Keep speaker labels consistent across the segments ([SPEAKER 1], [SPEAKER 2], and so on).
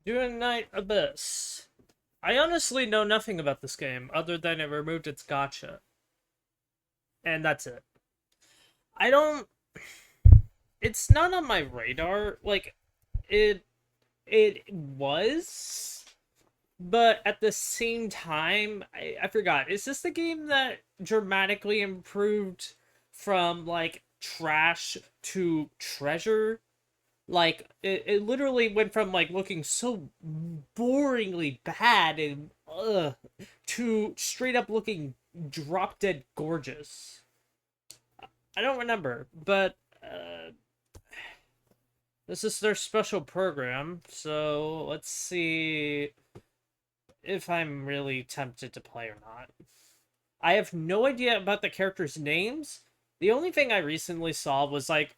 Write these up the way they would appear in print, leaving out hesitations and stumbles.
[SPEAKER 1] Duet Abyss. I honestly know nothing about this game other than it removed its gotcha. And that's it. I don't it's not on my radar. Like it it was, but at the same time, I forgot. Is this the game that dramatically improved from like trash to treasure? Like it literally went from like looking so boringly bad and to straight up looking drop dead gorgeous. I don't remember, but this is their special program, so let's see if I'm really tempted to play or not. I have no idea about the characters' names. The only thing I recently saw was like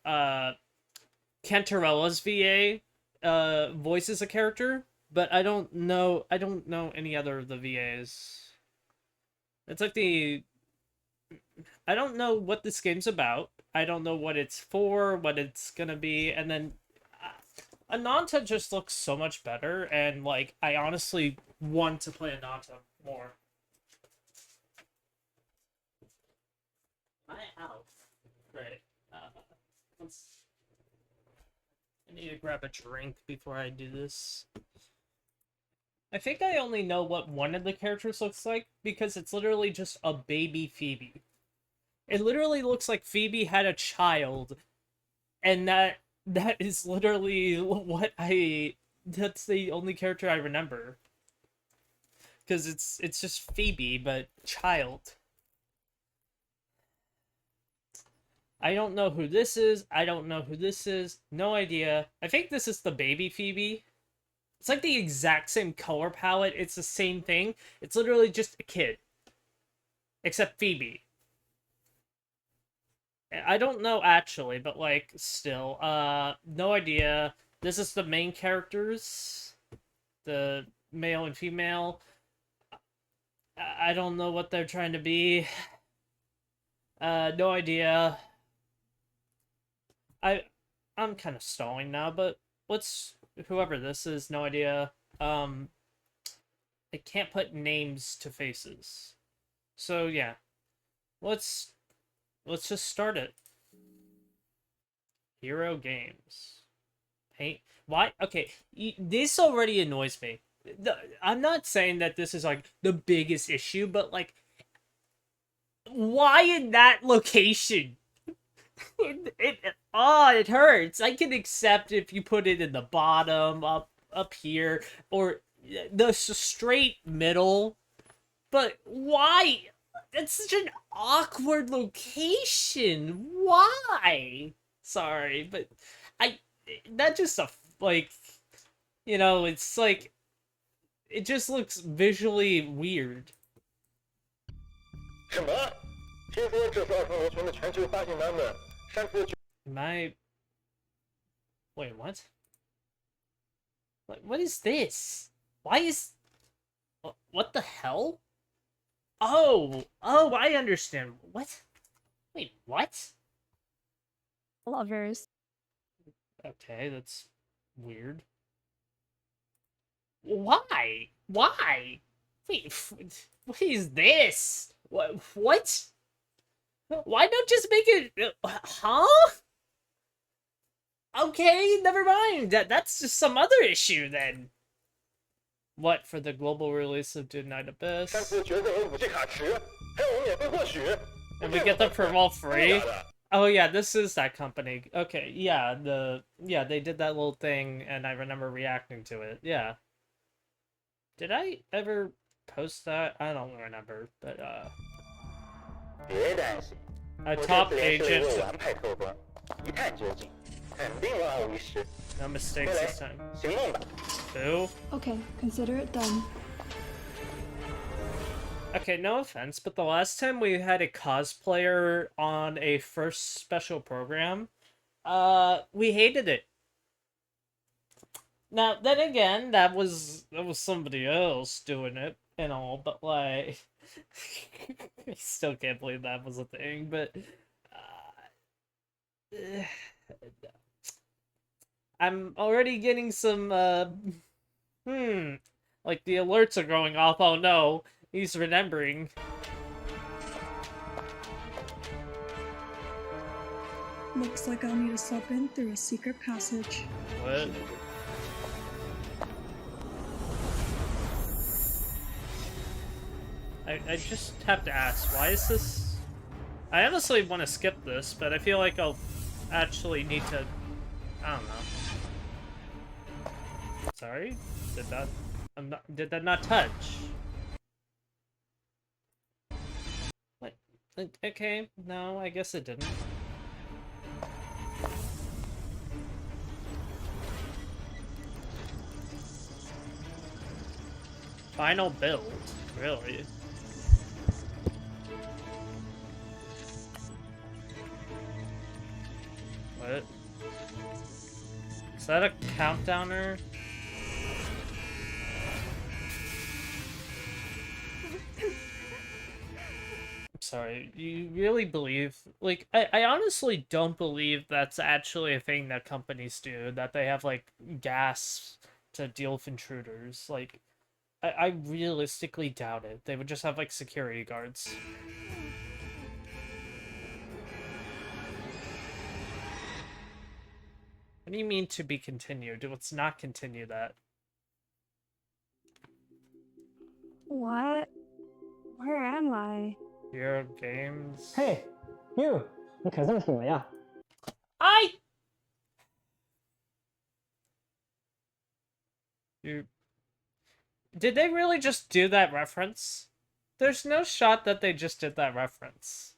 [SPEAKER 1] Cantarella's VA voices a character, but I don't know any other of the VAs. It's like I don't know what this game's about. I don't know what it's for, what it's gonna be, and then Ananta just looks so much better, and like I honestly want to play Ananta more. Am I out? Great. Let's. I need to grab a drink before I do this. I think I only know what one of the characters looks like because it's literally just a baby Phoebe. It literally looks like Phoebe had a child, and that is literally what I. That's the only character I remember. Because it's just Phoebe, but child. I don't know who this is. I don't know who this is. No idea. I think this is the baby Phoebe. It's like the exact same color palette. It's the same thing. It's literally just a kid. Except Phoebe. I don't know actually, but like still. No idea. This is the main characters. The male and female. I don't know what they're trying to be. No idea. I I'm kind of stalling now, but let's whoever this is, no idea. I can't put names to faces. So yeah, let's let's just start it. Hero games. Paint. Why? Okay, this already annoys me. I'm not saying that this is like the biggest issue, but like, why in that location? It hurts. I can accept if you put it in the bottom, up here, or the straight middle. But why? It's such an awkward location. Why? Sorry, but I that just a like it's like it just looks visually weird.
[SPEAKER 2] 什么？听说这是二层楼群的全球发行版本，删除的
[SPEAKER 1] My wait, what? What is this? Why is what the hell? Oh, I understand. What? Wait, what?
[SPEAKER 3] Lovers.
[SPEAKER 1] Okay, that's weird. Why? Why? Wait, what is this? What? Why not just make it? Huh? Okay, never mind. That's just some other issue then. What for the global release of Duet Abyss?
[SPEAKER 2] 删除的角色和武器卡池，还有免费获取。
[SPEAKER 1] And we get them for all free. Oh yeah, this is that company. Okay, yeah, they did that little thing, and I remember reacting to it. Yeah. Did I ever post that? I don't remember, but
[SPEAKER 2] 别担心，
[SPEAKER 1] a
[SPEAKER 2] 我这
[SPEAKER 1] top
[SPEAKER 2] 次也是一
[SPEAKER 1] agent.
[SPEAKER 2] 个玩派特工，一探究竟，肯定万无一失。
[SPEAKER 1] No mistakes
[SPEAKER 2] 来
[SPEAKER 1] this time.
[SPEAKER 2] 行动吧。
[SPEAKER 1] Who?
[SPEAKER 3] Okay, consider it done.
[SPEAKER 1] Okay, no offense, but the last time we had a cosplayer on a first special program, we hated it. Now, then again, that was somebody else doing it and all, but like, I still can't believe that was a thing. But I'm already getting some Like the alerts are going off. Oh no, he's remembering.
[SPEAKER 3] Looks like I'll need to slip in through a secret passage.
[SPEAKER 1] What? I just have to ask, why is this... I honestly want to skip this, but I feel like I'll actually need to... I don't know. Sorry? Did that not touch? What? Okay, no, I guess it didn't. Final build? Really? What? Is that a countdowner? I'm sorry, you really believe... Like, I honestly don't believe that's actually a thing that companies do, that they have, like, gas to deal with intruders. Like, I realistically doubt it. They would just have, like, security guards. What do you mean to be continued? Let's not continue that.
[SPEAKER 4] What? Where am I?
[SPEAKER 1] Hero games.
[SPEAKER 5] Hey, you，你可真醒了呀！
[SPEAKER 1] Did they really just do that reference? There's no shot that they just did that reference.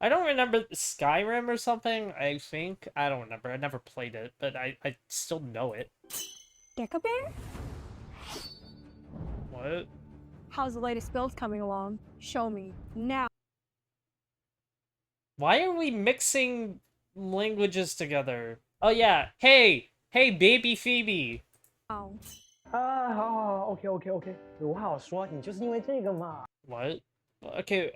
[SPEAKER 1] I don't remember Skyrim or something, I think. I don't remember. I never played it, but I still know it.
[SPEAKER 4] Deca Bear?
[SPEAKER 1] What?
[SPEAKER 4] How's the latest build coming along? Show me, now.
[SPEAKER 1] Why are we mixing languages together? Oh yeah, hey! Hey, baby Phoebe!
[SPEAKER 5] 啊，好，OK，有话好说，你就是因为这个嘛。
[SPEAKER 1] What? Okay,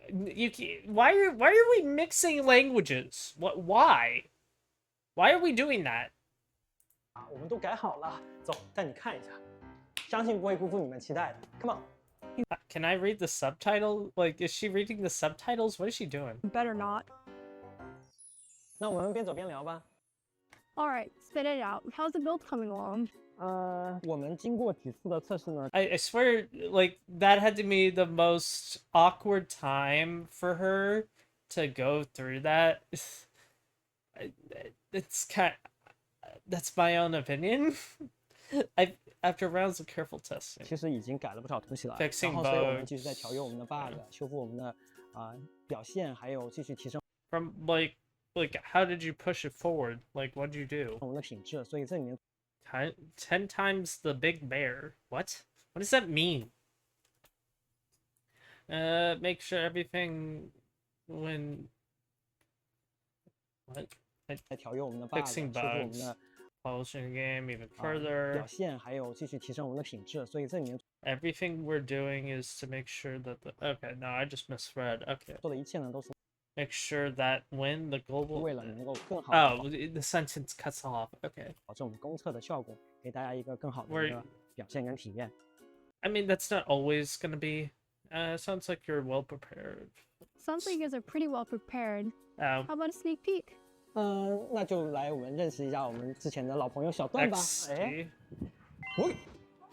[SPEAKER 1] why are we mixing languages? Why? Why are we doing that?
[SPEAKER 5] 啊，我们都改好了，走，带你看一下，相信不会辜负你们期待的。Come on。
[SPEAKER 1] Can I read the subtitle? Like, is she reading the subtitles? What is she doing?
[SPEAKER 4] Better not.
[SPEAKER 5] 那我们边走边聊吧。
[SPEAKER 4] Alright, spit it out. How's the build coming along?
[SPEAKER 5] 我们经过几次的测试呢，
[SPEAKER 1] I swear, like, that had to be the most awkward time for her to go through that. It's kind that's my own opinion. After rounds of careful testing.
[SPEAKER 5] 其实已经改了不少东西了。
[SPEAKER 1] Fixing
[SPEAKER 5] 然后，所以我们
[SPEAKER 1] bugs.
[SPEAKER 5] 继续在调优我们的 bug，修复我们的表现，还有继续提升
[SPEAKER 1] From, like, how did you push it forward? Like, what'd you do?
[SPEAKER 5] 我们的品质。所以这里面
[SPEAKER 1] 10 times the big bear. What? What does that mean? Make sure everything when... What?
[SPEAKER 5] 在调优我们的 bug， 修
[SPEAKER 1] Fixing
[SPEAKER 5] 复我们
[SPEAKER 1] bugs.
[SPEAKER 5] 的
[SPEAKER 1] Polishing the game even
[SPEAKER 5] 表
[SPEAKER 1] further.
[SPEAKER 5] 现，还有继续提升我们的品质。所以这里面
[SPEAKER 1] Everything we're doing is to make sure that the... Okay, no, I just misread. Okay.
[SPEAKER 5] 做的一切呢，都是
[SPEAKER 1] Make sure that when the global...
[SPEAKER 5] 为了能够更好地
[SPEAKER 1] Oh, the sentence cuts off. Okay.
[SPEAKER 5] 保证我们公测的效果，给大家一个更好的
[SPEAKER 1] We're-
[SPEAKER 5] 一个表现跟体验。
[SPEAKER 1] I mean, that's not always gonna be... sounds like you're well prepared.
[SPEAKER 4] Sounds like you guys are pretty well prepared.
[SPEAKER 1] Oh.
[SPEAKER 4] How about a sneak peek?
[SPEAKER 5] 那就来我们认识一下我们之前的老朋友小段吧。哎，
[SPEAKER 1] XD.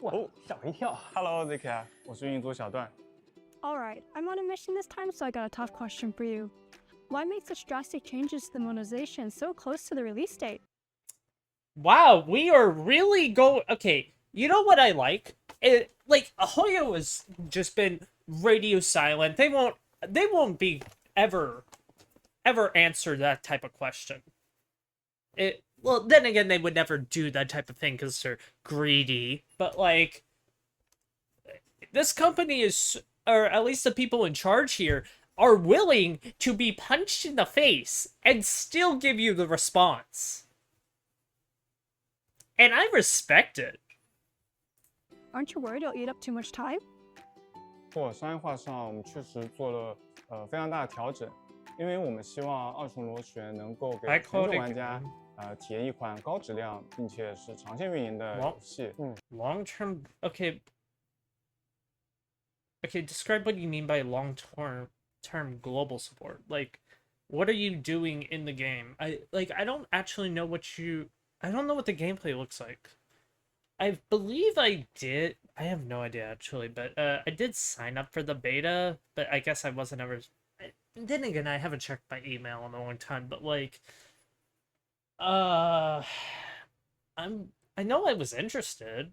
[SPEAKER 5] 哇，吓我一跳。
[SPEAKER 6] Hello, ZK，我是运营组小段。
[SPEAKER 4] Alright, I'm on a mission this time, so I got a tough question for you. Why make such drastic changes to the monetization so close to the release date?
[SPEAKER 1] Wow, we are really going... Okay, you know what I like? Like, Ahoyo has just been radio silent. They won't be ever answer that type of question. Well, then again, they would never do that type of thing because they're greedy. But, like, this company is, or at least the people in charge here, are willing to be punched in the face and still give you the response. And I respect it.
[SPEAKER 4] Aren't you worried it'll eat up too much time?
[SPEAKER 6] 或商业化上，我们确实做了非常大的调整，因为我们希望二重螺旋能够给
[SPEAKER 1] I
[SPEAKER 6] 全种
[SPEAKER 1] quoted
[SPEAKER 6] 玩家体验一款高质量并且是长线运营的游戏。
[SPEAKER 1] Long-term, okay. Okay, describe what you mean by long-term global support. Like, what are you doing in the game? I don't actually know I don't know what the gameplay looks like. I believe I did. I have no idea actually, but I did sign up for the beta, but I guess I wasn't ever. Then again, I haven't checked my email in a long time, but like, uh, I know I was interested.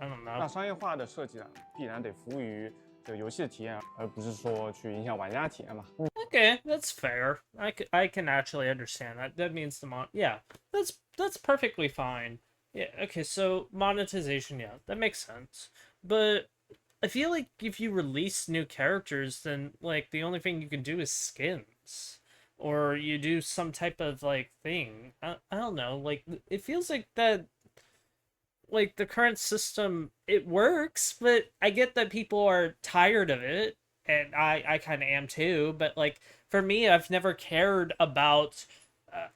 [SPEAKER 1] I don't
[SPEAKER 6] 那
[SPEAKER 1] know.
[SPEAKER 6] 商业化的设计啊，必然得服务于这个游戏的体验，而不是说去影响玩家体验嘛。
[SPEAKER 1] Okay, that's fair. I can actually understand that. That means yeah, that's perfectly fine. Yeah, okay, so monetization, yeah, that makes sense. But I feel like if you release new characters, then like the only thing you can do is skins. Or you do some type of like thing. I don't know, like it feels like that like the current system it works, but I get that people are tired of it, and I kind of am too, but like for me I've never cared about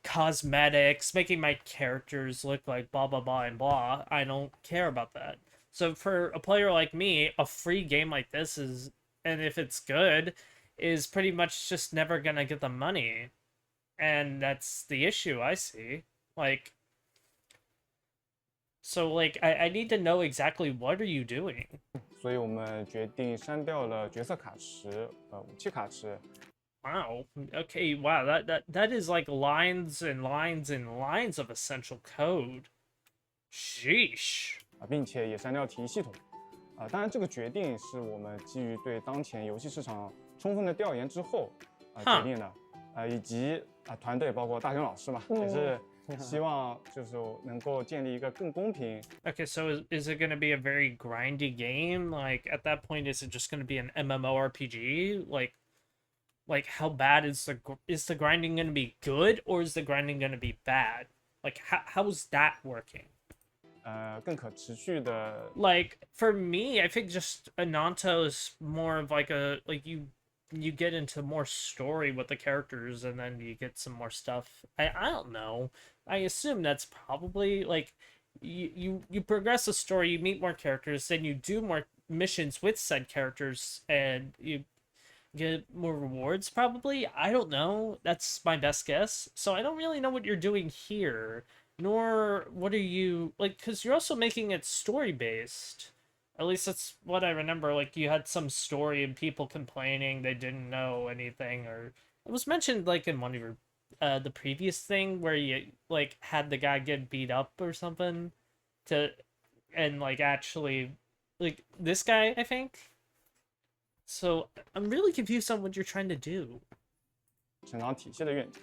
[SPEAKER 1] cosmetics, making my characters look like blah blah blah and blah. I don't care about that. So for a player like me, a free game like this is, and if it's good, is pretty much just never gonna get the money. And that's the issue I see. Like, so like I need to know exactly what are you doing.
[SPEAKER 6] 所以我们决定删掉了角色卡池、武器卡池。
[SPEAKER 1] Wow. Okay, wow, that is like lines and lines and lines of essential code. Sheesh.
[SPEAKER 6] 并且也删掉体育系统。当然这个决定是我们基于对当前游戏市场充分的调研之后决定的。以及团队包括大雄老师嘛，也是希望就是能够建立一个更公平。
[SPEAKER 1] Okay, so is it going to be a very grindy game? Like at that point, is it just going to be an MMORPG? Like how bad is the grinding going to be good, or is the grinding going to be bad? Like how's that working?
[SPEAKER 6] 更可持续的。
[SPEAKER 1] Like for me, I think just Ananto is more of like you get into more story with the characters, and then you get some more stuff. I don't know. I assume that's probably like you progress the story, you meet more characters, then you do more missions with said characters, and you get more rewards probably. I don't know. That's my best guess. So I don't really know what you're doing here, nor what are you like, because you're also making it story based. At least that's what I remember. Like you had some story and people complaining they didn't know anything, or it was mentioned like in one of your the previous thing where you like had the guy get beat up or something to, and like actually like this guy I think. So I'm really confused on what you're trying to do.
[SPEAKER 6] 成长体系的愿景。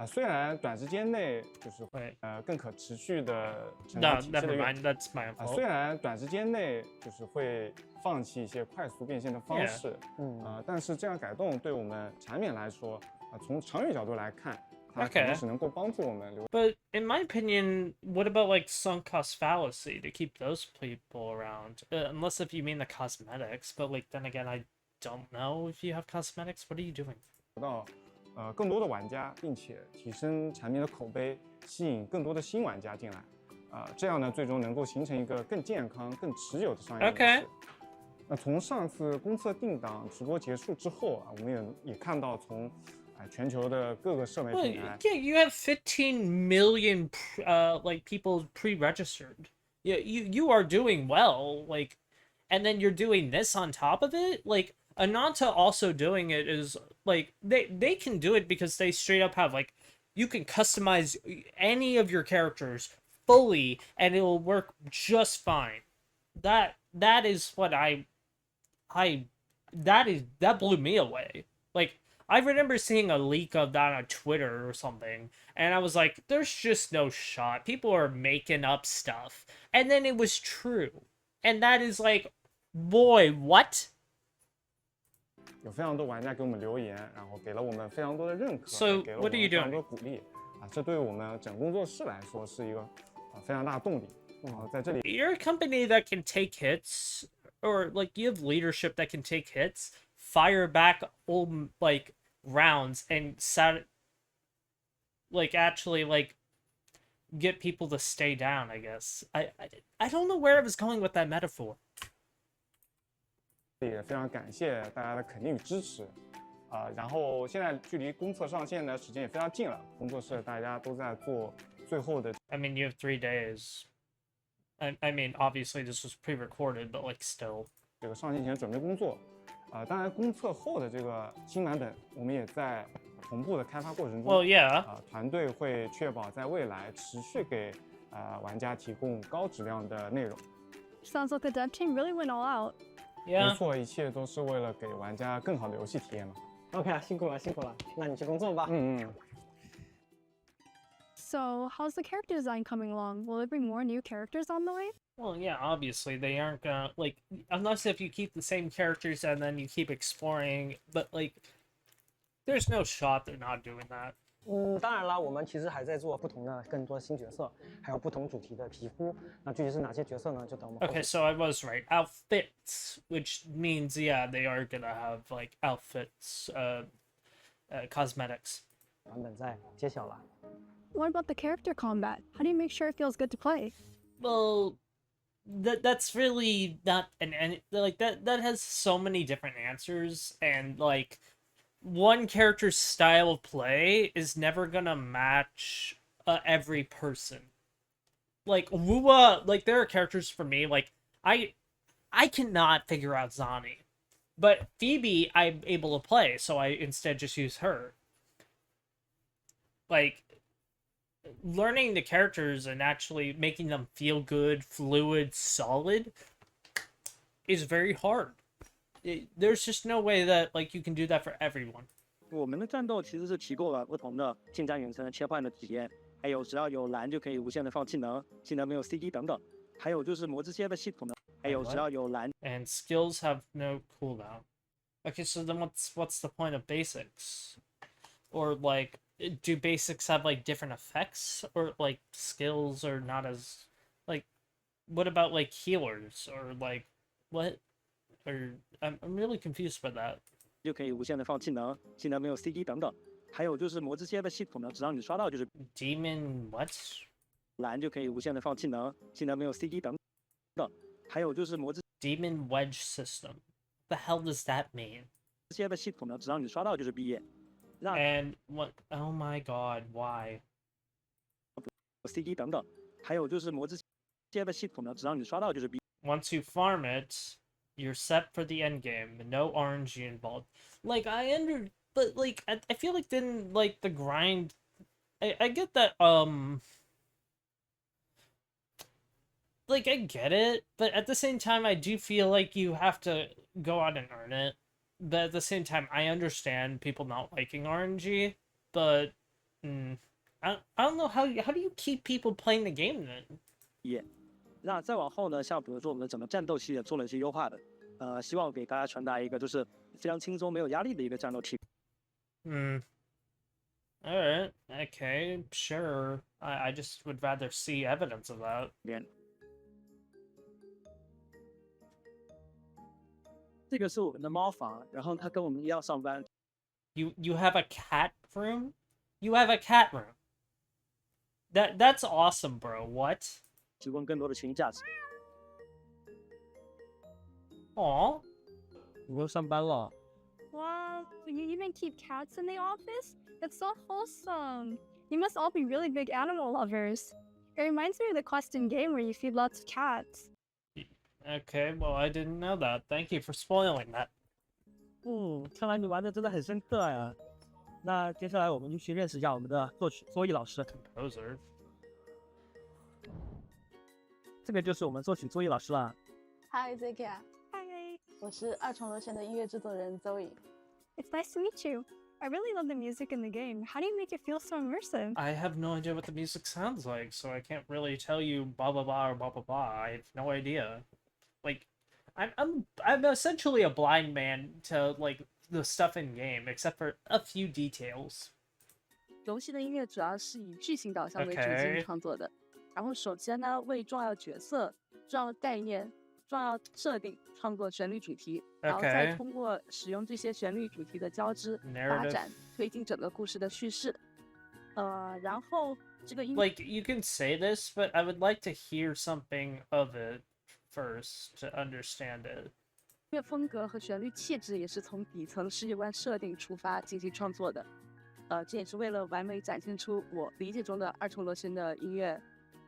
[SPEAKER 6] 虽然短时间内就是更可持续的成长体系的愿景。
[SPEAKER 1] That's my fault.
[SPEAKER 6] 虽然短时间内就是会放弃一些快速变现的方式，但是这样改动对我们产品来说，从长远角度来看，它可能是能够帮助我们留。
[SPEAKER 1] But in my opinion, what about like sunk cost fallacy to keep those people around? Unless if you mean the cosmetics, but like then again, I don't know if you have cosmetics. What are you doing?
[SPEAKER 6] 到更多的玩家，并且提升产品的口碑，吸引更多的新玩家进来，这样呢，最终能够形成一个更健康、更持久的商业模式。
[SPEAKER 1] Okay.
[SPEAKER 6] 那从上次公测定档直播结束之后我们也看到从全球的各个社媒平台。
[SPEAKER 1] Yeah, you have 15 million like people pre-registered. Yeah, you are doing well. Like, and then you're doing this on top of it. Like, Ananta also doing it is like they can do it because they straight up have like you can customize any of your characters fully and it will work just fine. That is what that blew me away. Like I remember seeing a leak of that on Twitter or something, and I was like, there's just no shot. People are making up stuff. And then it was true. And that is like, boy, what?
[SPEAKER 6] 有非常多玩家给我们留言，然后给了我们非常多的认可，
[SPEAKER 1] So,
[SPEAKER 6] 给了我
[SPEAKER 1] what are
[SPEAKER 6] 们
[SPEAKER 1] you
[SPEAKER 6] 非常
[SPEAKER 1] doing?
[SPEAKER 6] 多鼓励这对于我们整工作室来说是一个非常大的动力。在这里
[SPEAKER 1] You're a company that can take hits, or like you have leadership that can take hits, fire back old like rounds, and like actually like get people to stay down, I guess. I don't know where I was going with that metaphor.
[SPEAKER 6] 也非常感谢大家的肯定与支持。然后现在距离公测上线的时间也非常近了，工作室大家都在做最后的。
[SPEAKER 1] I mean, you have 3 days. I mean, obviously this was pre-recorded, but like still.
[SPEAKER 6] 这个上线前准备工作。当然公测后的这个新版本，我们也在同步的开发过程中。
[SPEAKER 1] Well, yeah.
[SPEAKER 6] 团队会确保在未来持续给玩家提供高质量的内容。
[SPEAKER 4] Sounds like the dev team really went all out.
[SPEAKER 6] 没
[SPEAKER 1] Yeah.
[SPEAKER 6] 错，一切都是为了给玩家更好的游戏体验嘛。
[SPEAKER 5] OK，辛苦了，辛苦了，那你去工作吧。
[SPEAKER 4] So, how's the character design coming along? Will there be more new characters on the way?
[SPEAKER 1] Well, yeah, obviously they aren't gonna like unless if you keep the same characters and then you keep exploring, but like there's no shot they're not doing that.
[SPEAKER 5] 当然了，我们其实还在做不同的更多新角色，还有不同主题的皮肤。那具体是哪些角色呢？就等我们后
[SPEAKER 1] Okay,
[SPEAKER 5] 续
[SPEAKER 1] so I was right. Outfits, which means yeah, they are gonna have like outfits, cosmetics.
[SPEAKER 5] 版本再揭晓了。
[SPEAKER 4] What about the character combat? How do you make sure it feels good to play?
[SPEAKER 1] Well, that's really not an like that has so many different answers, and like one character's style of play is never gonna match every person. Like Wua, like there are characters for me like I cannot figure out Zani, but Phoebe I'm able to play, so I instead just use her. Like learning the characters and actually making them feel good, fluid, solid is very hard. There's just no way that like you can do that for everyone.
[SPEAKER 7] 我们的战斗其实是提供了不同的近战远程的切换的体验，还有只要有蓝就可以无限的放技能，技能没有 CD 等等，还有就是魔之切的系统呢，还有只要有蓝
[SPEAKER 1] And skills have no cooldown. Okay, so then what's the point of basics? Or like do basics have like different effects, or like skills are not as like what about like healers or like what, or I'm really confused by that.
[SPEAKER 7] 就可以无限的放技能，技能没有 CD 等等，还有就是魔之切的系统呢，只要你刷到就是
[SPEAKER 1] Demon what?
[SPEAKER 7] 蓝就可以无限的放技能，技能没有 CD 等等，还有就是魔之
[SPEAKER 1] Demon wedge system. The hell does that mean?
[SPEAKER 7] 切的系统呢，只要你刷到就是毕业，让
[SPEAKER 1] And what? Oh my god, why?
[SPEAKER 7] CD 等等，还有就是魔之切的系统呢，只要你刷到就是毕业。
[SPEAKER 1] Once you farm it, you're set for the end game. No RNG involved. Like but like I feel like then like the grind. I get that. Like I get it, but at the same time, I do feel like you have to go out and earn it. But at the same time, I understand people not liking RNG, but I don't know how do you keep people playing the game then?
[SPEAKER 7] 那再往后呢，像比如说我们的整个战斗系列做了一些优化的，希望给大家传达一个就是非常轻松、没有压力的一个战斗体。
[SPEAKER 1] Alright, okay, sure. I just would rather see evidence of that.
[SPEAKER 7] 这个是我们的猫房，然后它跟我们一样上班。
[SPEAKER 1] You have a cat room? You have a cat room. That's awesome, bro. What?
[SPEAKER 7] 提供更多的情绪价值。
[SPEAKER 1] Aw.
[SPEAKER 7] 我又上班了。
[SPEAKER 4] Wow, you even keep cats in the office? That's so wholesome. You must all be really big animal lovers. It reminds me of the quest in game where you feed lots of cats.
[SPEAKER 1] Okay, well, I didn't know that. Thank you for spoiling that.
[SPEAKER 7] 看来你玩的真的很深刻呀。那接下来我们就去认识一下我们的作曲作艺老师。
[SPEAKER 1] Composer.
[SPEAKER 7] 这个就是我们作曲作艺老师了。
[SPEAKER 8] Hi, Zekia，
[SPEAKER 4] Hi.
[SPEAKER 8] 我是二重螺旋的音乐制作人 Zoe。
[SPEAKER 4] It's nice to meet you. I really love the music in the game. How do you make it feel so immersive?
[SPEAKER 1] I have no idea what the music sounds like, so I can't really tell you blah blah blah or blah blah blah. I have no idea. Like, I'm essentially a blind man to like the stuff in game, except for a few details.
[SPEAKER 8] 游戏的音乐主要是以剧情导向为主进
[SPEAKER 1] Okay.
[SPEAKER 8] 行创作的。然后首先呢，为重要角色、重要概念、重要设定创作旋律主题，然后再
[SPEAKER 1] Okay.
[SPEAKER 8] 通过使用这些旋律主题的交织发
[SPEAKER 1] Narrative.
[SPEAKER 8] 展，推进整个故事的叙事。然后这个音
[SPEAKER 1] Like, you can say this, but I would like to hear something of it first to understand it.
[SPEAKER 8] 乐风格和旋律气质也是从底层世界观设定出发进行创作的。这也是为了完美展现出我理解中的二重螺旋的音乐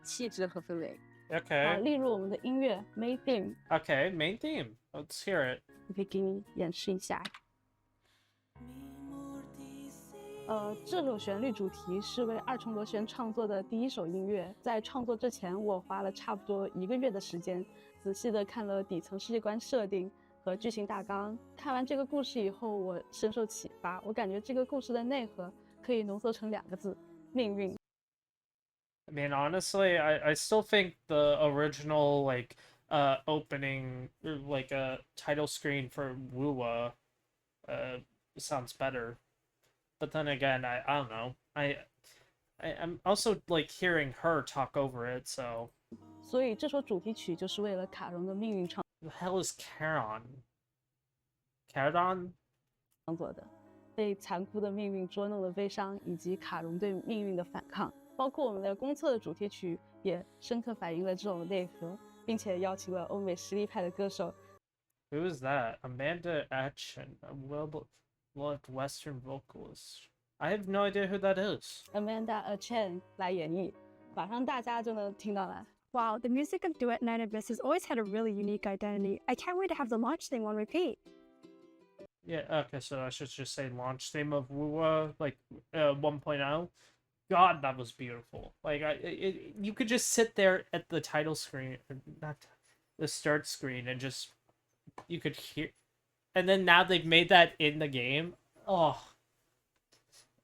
[SPEAKER 8] 气质和氛围。
[SPEAKER 1] Okay.
[SPEAKER 4] 例如我们的音乐 main theme，
[SPEAKER 1] Okay, main theme. Let's hear it.
[SPEAKER 4] 我可以给你演示一下。这首旋律主题是为二重螺旋创作的第一首音乐。在创作之前，我花了差不多1个月的时间，仔细的看了底层世界观设定和剧情大纲。看完这个故事以后，我深受启发。我感觉这个故事的内核可以浓缩成2个字：命运。
[SPEAKER 1] I mean, honestly, I still think the original, like, opening, or, like, a title screen for Wuwa, sounds better. But then again, I don't know. I'm also, like, hearing her talk over it, so...
[SPEAKER 4] 所以这首主题曲就是为了卡戎的命运创
[SPEAKER 1] The hell is Charon? Charon?
[SPEAKER 4] 作的，被残酷的命运捉弄的悲伤，以及卡戎对命运的反抗。包括我们的公测的主题曲也深刻反映了这种内核，并且邀请了欧美实力派的歌手。
[SPEAKER 1] Who is that? Amanda Atchen, a well-loved Western vocalist. I have no idea who that is.
[SPEAKER 4] Amanda Chen 来演绎，马上大家就能听到了。 Wow, the music of Duet 9 Abyss has always had a really unique identity. I can't wait to have the launch theme on repeat.
[SPEAKER 1] Yeah, okay, so I should just say launch theme of Wuwa, like, 1.0. God, that was beautiful. Like, you could just sit there at the title screen, or not the start screen, and just, you could hear. And then now they've made that in the game. Oh,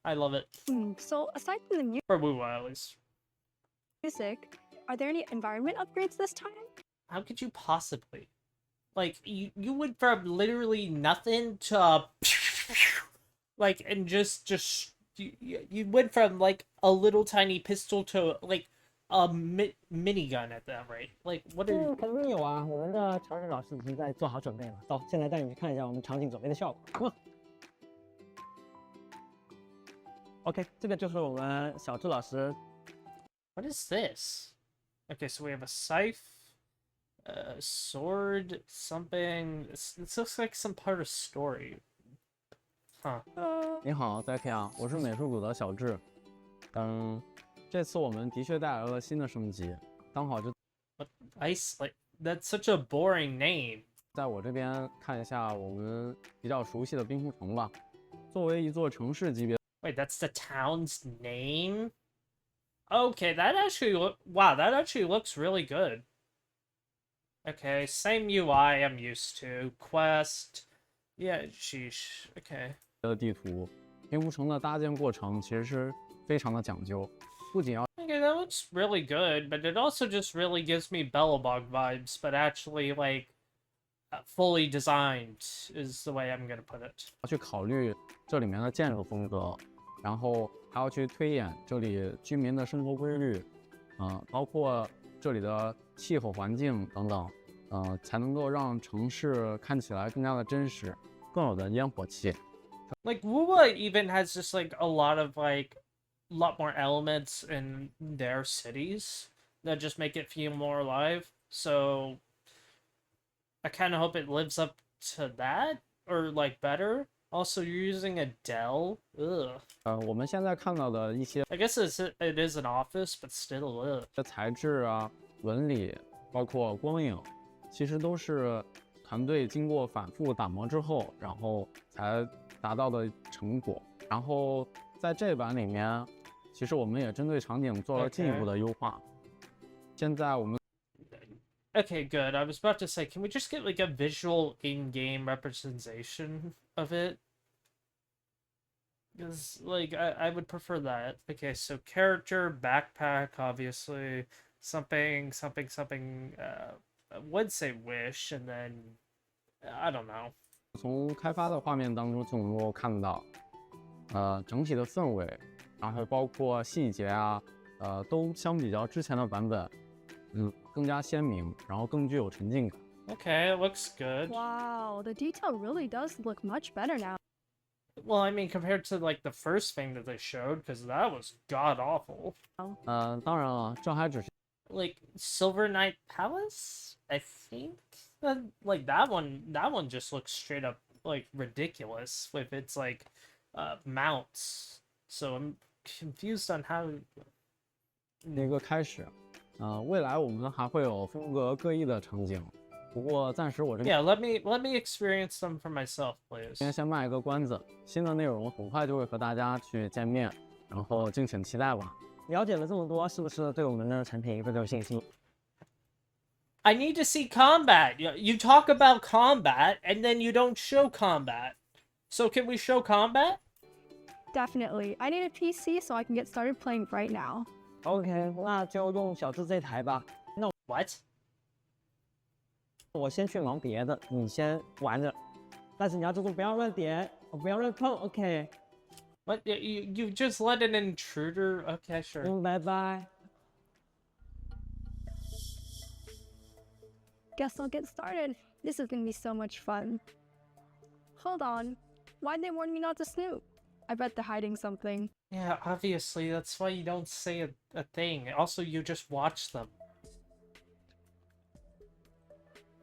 [SPEAKER 1] I love it.
[SPEAKER 4] So aside from the
[SPEAKER 1] For Wuwa, at least.
[SPEAKER 4] music, are there any environment upgrades this time?
[SPEAKER 1] How could you possibly? Like, you went from literally nothing to, like, and just you went from, like, a little tiny pistol to, like, a minigun at that rate. Like, what are you...
[SPEAKER 5] 肯定有啊，我们的常识老师已经在做好准备了。走，现在带你去看一下我们场景准备的效果。OK， 这个就是我们小智老师。
[SPEAKER 1] What is this? Okay, so we have a scythe, a sword, something. This looks like some part of story. Huh.
[SPEAKER 9] 你好 Zaki 啊，我是美术组的小智。这次我们的确带来了新的升级，刚好就
[SPEAKER 1] What ice? Like, that's such a boring name.
[SPEAKER 9] 在我这边看一下我们比较熟悉的冰湖城吧。作为一座城市级别，
[SPEAKER 1] Wait, that's the town's name? Okay, that actually wow, that actually looks really good. Okay, same UI I'm used to. Quest. Yeah, sheesh. Okay.
[SPEAKER 9] 的地图，冰湖城的搭建过程其实是非常的讲究，不仅要
[SPEAKER 1] Okay, that looks really good, but it also just really gives me Bellabog vibes, but actually, like, fully designed is the way I'm gonna put it.
[SPEAKER 9] 去考虑这里面的建筑风格，然后还要去推演这里居民的生活规律，包括这里的气候环境等等，才能够让城市看起来更加的真实，更有的烟火气。
[SPEAKER 1] Like, Wuwa even has just, like, a lot of, like, lot more elements in their cities that just make it feel more alive. So I kind of hope it lives up to that, or, like, better. Also, you're using a Dell. Ugh.
[SPEAKER 9] 我们现在看到的一些
[SPEAKER 1] I guess it is an office, but still, ugh.
[SPEAKER 9] 材质啊、纹理，包括光影，其实都是团队经过反复打磨之后，然后才达到的成果。然后在这版里面，其实我们也针对场景做了进一步的优化。现在我们
[SPEAKER 1] Okay, good. I was about to say, can we just get, like, a visual in-game representation of it? Because, like, I would prefer that. Okay, so character, backpack, obviously. Something, I would say wish, and then, I don't know.
[SPEAKER 9] 从开发的画面当中就能够看到，整体的氛围，然后还包括细节啊，都相比较之前的版本，更加鲜明，然后更具有沉浸感。
[SPEAKER 1] Okay, it looks good.
[SPEAKER 4] Wow, the detail really does look much better now.
[SPEAKER 1] Well, I mean, compared to like the first thing that they showed, because that was god awful.
[SPEAKER 9] 当然了，这还只是
[SPEAKER 1] Like Silver Knight Palace, I think. Like that one just looks straight up like ridiculous with its like mounts. So I'm confused on how.
[SPEAKER 9] 一个开始。未来我们还会有风格各异的场景，不过暂时我这
[SPEAKER 1] Yeah, let me experience them for myself, please.
[SPEAKER 9] 边先卖一个关子，新的内容很快就会和大家去见面，然后敬请期待吧。
[SPEAKER 5] 了解了这么多，是不是对我们的产品更有信心？
[SPEAKER 1] I need to see combat. You talk about combat and then you don't show combat. So can we show combat?
[SPEAKER 3] Definitely. I need a PC so I can get started playing right now.
[SPEAKER 5] OK，那就用小智这台吧。
[SPEAKER 1] What?
[SPEAKER 5] 我先去忙别的，你先玩着。但是你要记住，不要乱点，不要乱碰。OK。
[SPEAKER 1] What? You just let an intruder? Okay, sure.
[SPEAKER 5] 拜拜。
[SPEAKER 3] Guess I'll get started. This is gonna be so much fun. Hold on. Why'd they warn me not to snoop? I bet they're hiding something.
[SPEAKER 1] Yeah, obviously, that's why you don't say a thing. Also, you just watch them.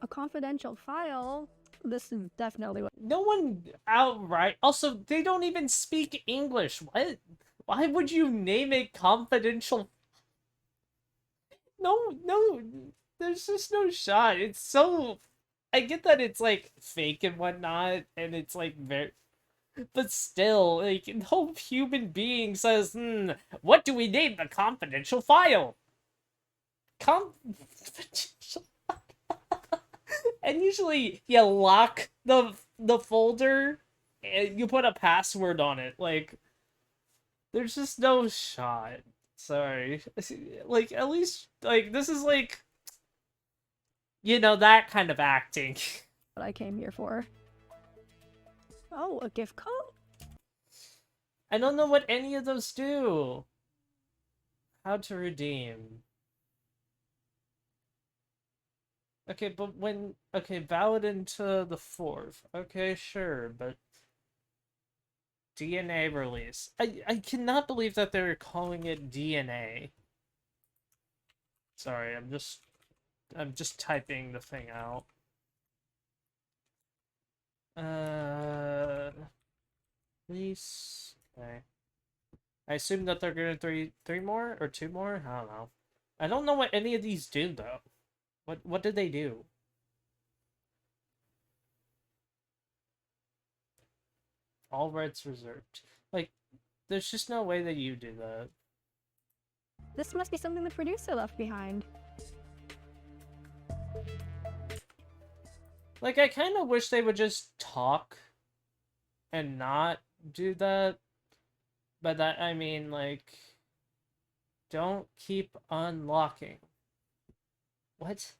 [SPEAKER 3] A confidential file? This is definitely what.
[SPEAKER 1] No one outright. Also, they don't even speak English. What? Why would you name it confidential? No, there's just no shot. It's so. I get that it's like fake and whatnot, and it's like very. But still, like, no human being says, what do we name the confidential file? Confidential. And usually you lock the folder and you put a password on it. Like, there's just no shot. Sorry. Like, at least, like, this is like, you know, that kind of acting.
[SPEAKER 3] What I came here for. Oh, a gift code?
[SPEAKER 1] I don't know what any of those do. How to redeem. Okay, but when... Okay, valid into the 4th. Okay, sure, but... DNA release. I cannot believe that they're calling it DNA. Sorry, I'm just typing the thing out. Release. Okay. I assume that they're gonna three more or 2 more? I don't know. I don't know what any of these do though. What did they do? All rights reserved. Like, there's just no way that you do that.
[SPEAKER 3] This must be something the producer left behind.
[SPEAKER 1] Like, I kind of wish they would just talk and not do that. But that, I mean, like, don't keep unlocking. What?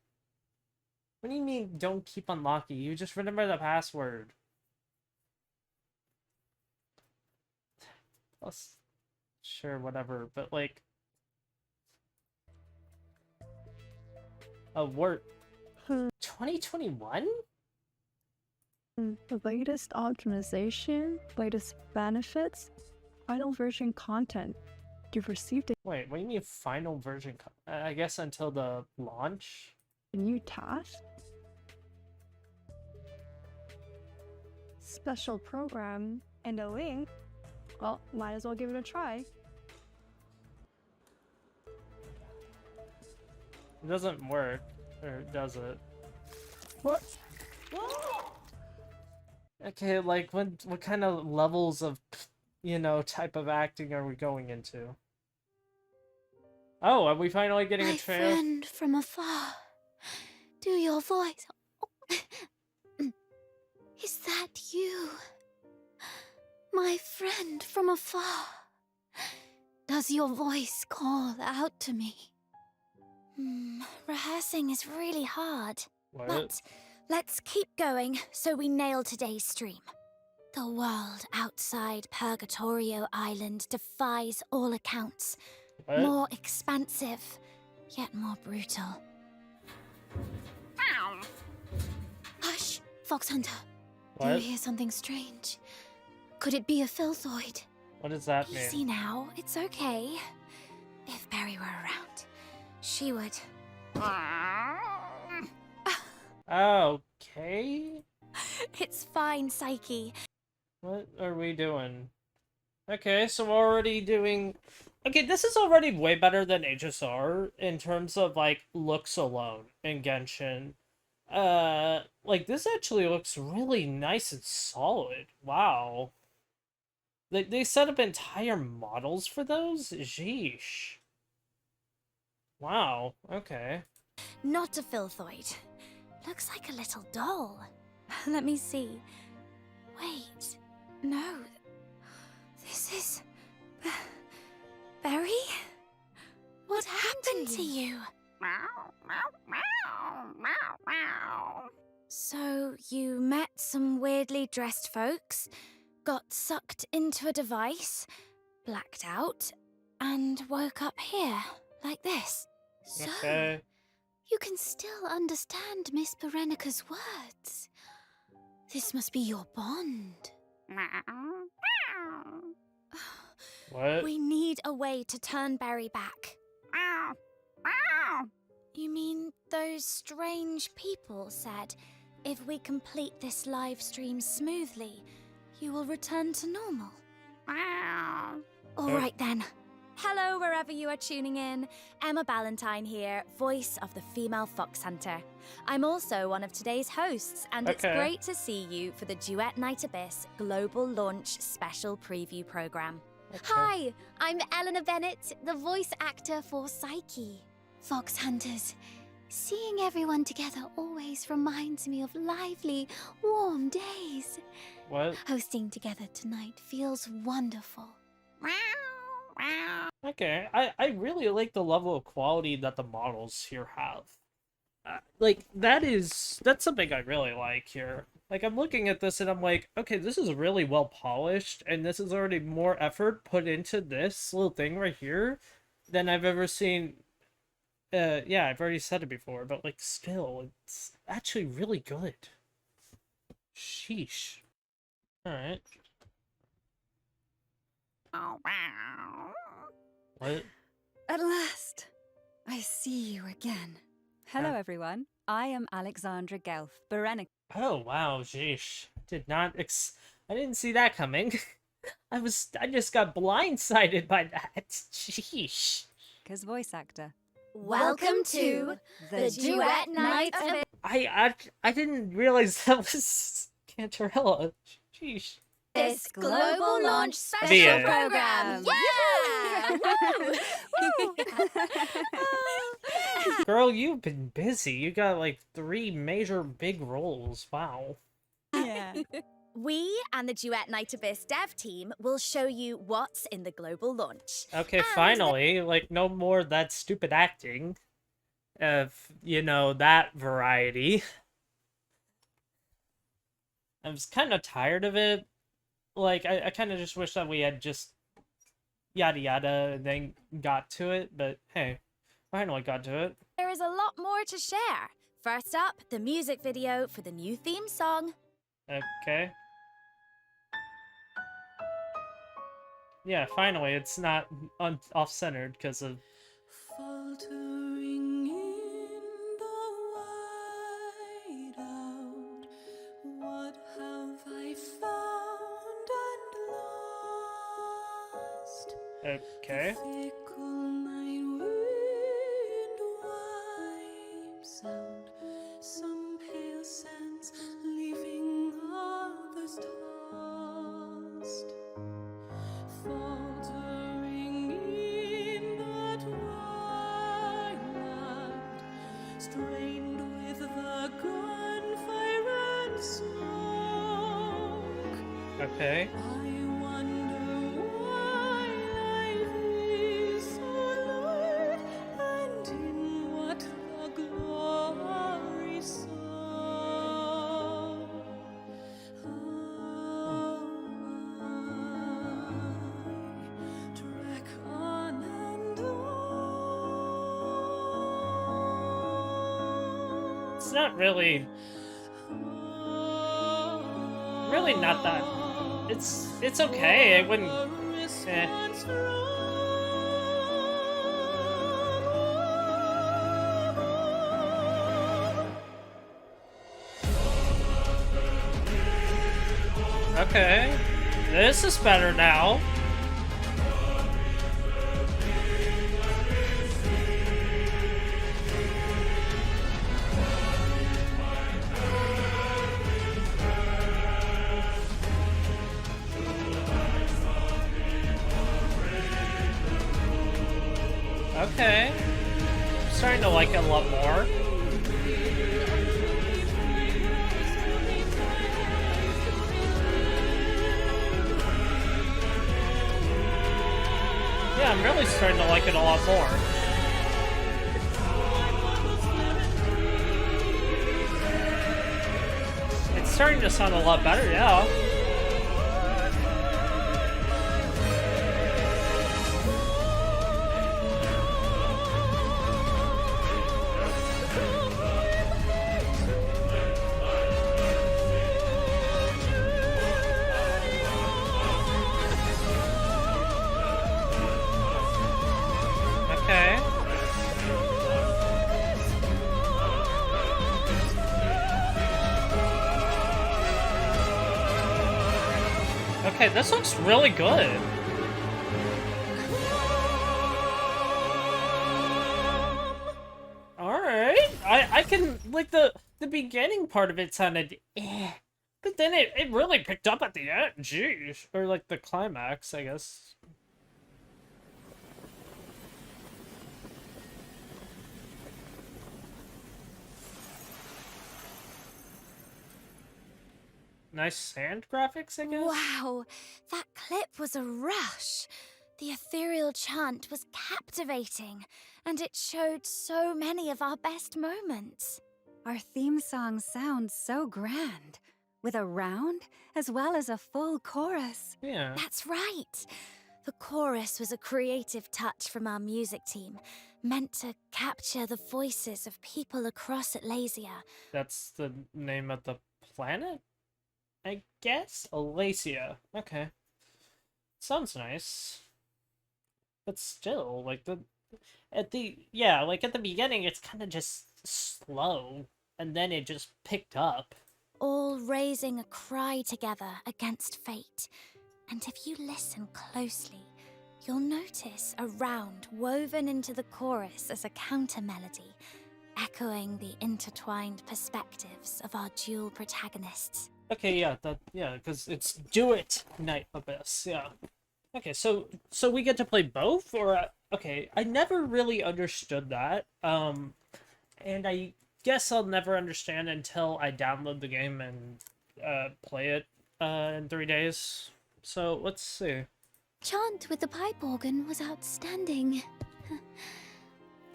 [SPEAKER 1] What do you mean, don't keep unlocking? You just remember the password. Plus, sure, whatever, but like... A word. 2021?
[SPEAKER 3] The latest optimization, latest benefits, final version content. You've received
[SPEAKER 1] Wait, what do you mean final version? I guess until the launch?
[SPEAKER 3] a new task. Special program and a link. Well, might as well give it a try.
[SPEAKER 1] It doesn't work, or does it?
[SPEAKER 3] What?
[SPEAKER 1] Okay, like, what kind of levels of, you know, type of acting are we going into? Oh, are we finally getting a trailer?
[SPEAKER 10] My friend from afar. Do your voice. Is that you? My friend from afar. Does your voice call out to me? Rehearsing is really hard.
[SPEAKER 1] What?
[SPEAKER 10] But let's keep going so we nail today's stream. The world outside Purgatorio Island defies all accounts.
[SPEAKER 1] What?
[SPEAKER 10] More expansive, yet more brutal. Hush, Fox Hunter. Do
[SPEAKER 1] What?
[SPEAKER 10] you hear something strange? Could it be a filthoid?
[SPEAKER 1] What does that
[SPEAKER 10] Easy
[SPEAKER 1] mean?
[SPEAKER 10] now, it's okay. If Berry were around, she would.
[SPEAKER 1] Okay.
[SPEAKER 10] It's fine, Psyche.
[SPEAKER 1] What are we doing? Okay, so we're already doing... Okay, this is already way better than HSR in terms of, like, looks alone in Genshin. Like, this actually looks really nice and solid. Wow. They set up entire models for those? Sheesh. Wow, okay.
[SPEAKER 10] Not a filthoid. Looks like a little doll. Let me see. Wait. No. This is... Berry? What happened to you? So, you met some weirdly dressed folks, got sucked into a device, blacked out, and woke up here, like this. So,
[SPEAKER 1] Okay.
[SPEAKER 10] you can still understand Miss Berenica's words. This must be your bond.
[SPEAKER 1] What?
[SPEAKER 10] We need a way to turn Berry back. You mean those strange people said, if we complete this live stream smoothly, you will return to normal? All right then. Hello, wherever you are tuning in. Emma Ballantyne here, voice of the female fox hunter. I'm also one of today's hosts, and it's
[SPEAKER 1] Okay.
[SPEAKER 10] great to see you for the Duet Night Abyss Global Launch Special Preview Program. Hi, I'm Eleanor Bennett, the voice actor for Psyche. Fox Hunters, seeing everyone together always reminds me of lively, warm days.
[SPEAKER 1] What?
[SPEAKER 10] Hosting together tonight feels wonderful.
[SPEAKER 1] Okay, I really like the level of quality that the models here have. Like, that's something I really like here. Like, I'm looking at this and I'm like, okay, this is really well polished, and this is already more effort put into this little thing right here than I've ever seen. Yeah, I've already said it before, but, like, still, it's actually really good. Sheesh. Alright. What?
[SPEAKER 11] At last, I see you again. Hello, everyone. I am Alexandra Gelf, Berenica.
[SPEAKER 1] Oh, wow, sheesh. I didn't see that coming. I just got blindsided by that. Sheesh.
[SPEAKER 11] Voice actor.
[SPEAKER 10] Welcome to the Duet Night Abyss.
[SPEAKER 1] I didn't realize that was Cantarella. Sheesh.
[SPEAKER 10] This global launch special
[SPEAKER 1] Via.
[SPEAKER 10] program. Yeah! Woo!
[SPEAKER 1] Girl, you've been busy. You got like 3 major big roles. Wow.
[SPEAKER 11] Yeah.
[SPEAKER 10] We and the Duet Night Abyss dev team will show you what's in the global launch.
[SPEAKER 1] Okay,
[SPEAKER 10] And
[SPEAKER 1] finally, like, no more of that stupid acting. Of, you know, that variety. I was kind of tired of it. Like, I kind of just wish that we had just yada yada and then got to it, but hey, finally got to it.
[SPEAKER 10] There is a lot more to share. First up, the music video for the new theme song.
[SPEAKER 1] Okay. Yeah, finally, it's not off-centered because of...
[SPEAKER 12] Faltering in the white out, what have I found and lost?
[SPEAKER 1] Okay.
[SPEAKER 12] The fickle night wind wipes out some pale sands, leaving others tossed. Faltering in the twilight, strained with the gunfire and smoke.
[SPEAKER 1] Okay.
[SPEAKER 12] I wonder why life is so light, and in what the glory so. Trek on and
[SPEAKER 1] It's not really... Really not that It's okay. I wouldn't. Eh. Okay, this is better now. Okay. Starting to like it a lot more. Yeah, I'm really starting to like it a lot more. It's starting to sound a lot better, yeah. Okay. Okay, this looks really good. Alright. I can like the beginning part of it sounded eh. But then it really picked up at the end, jeez. Or like the climax, I guess. Nice sand graphics, I guess?
[SPEAKER 10] Wow, that clip was a rush. The ethereal chant was captivating, and it showed so many of our best moments.
[SPEAKER 11] Our theme song sounds so grand, with a round as well as a full chorus.
[SPEAKER 1] Yeah.
[SPEAKER 10] That's right. The chorus was a creative touch from our music team, meant to capture the voices of people across Atlasia.
[SPEAKER 1] That's the name of the planet? I guess? Alasia. Okay. Sounds nice. But still, like at the beginning it's kind of just slow, and then it just picked up.
[SPEAKER 10] All raising a cry together against fate. And if you listen closely, you'll notice a round woven into the chorus as a counter melody, echoing the intertwined perspectives of our dual protagonists.
[SPEAKER 1] Okay, yeah, because it's Duet Night Abyss, yeah. Okay, so we get to play both, or okay, I never really understood that, and I guess I'll never understand until I download the game and play it in 3 days. So let's see.
[SPEAKER 10] Chant with the pipe organ was outstanding.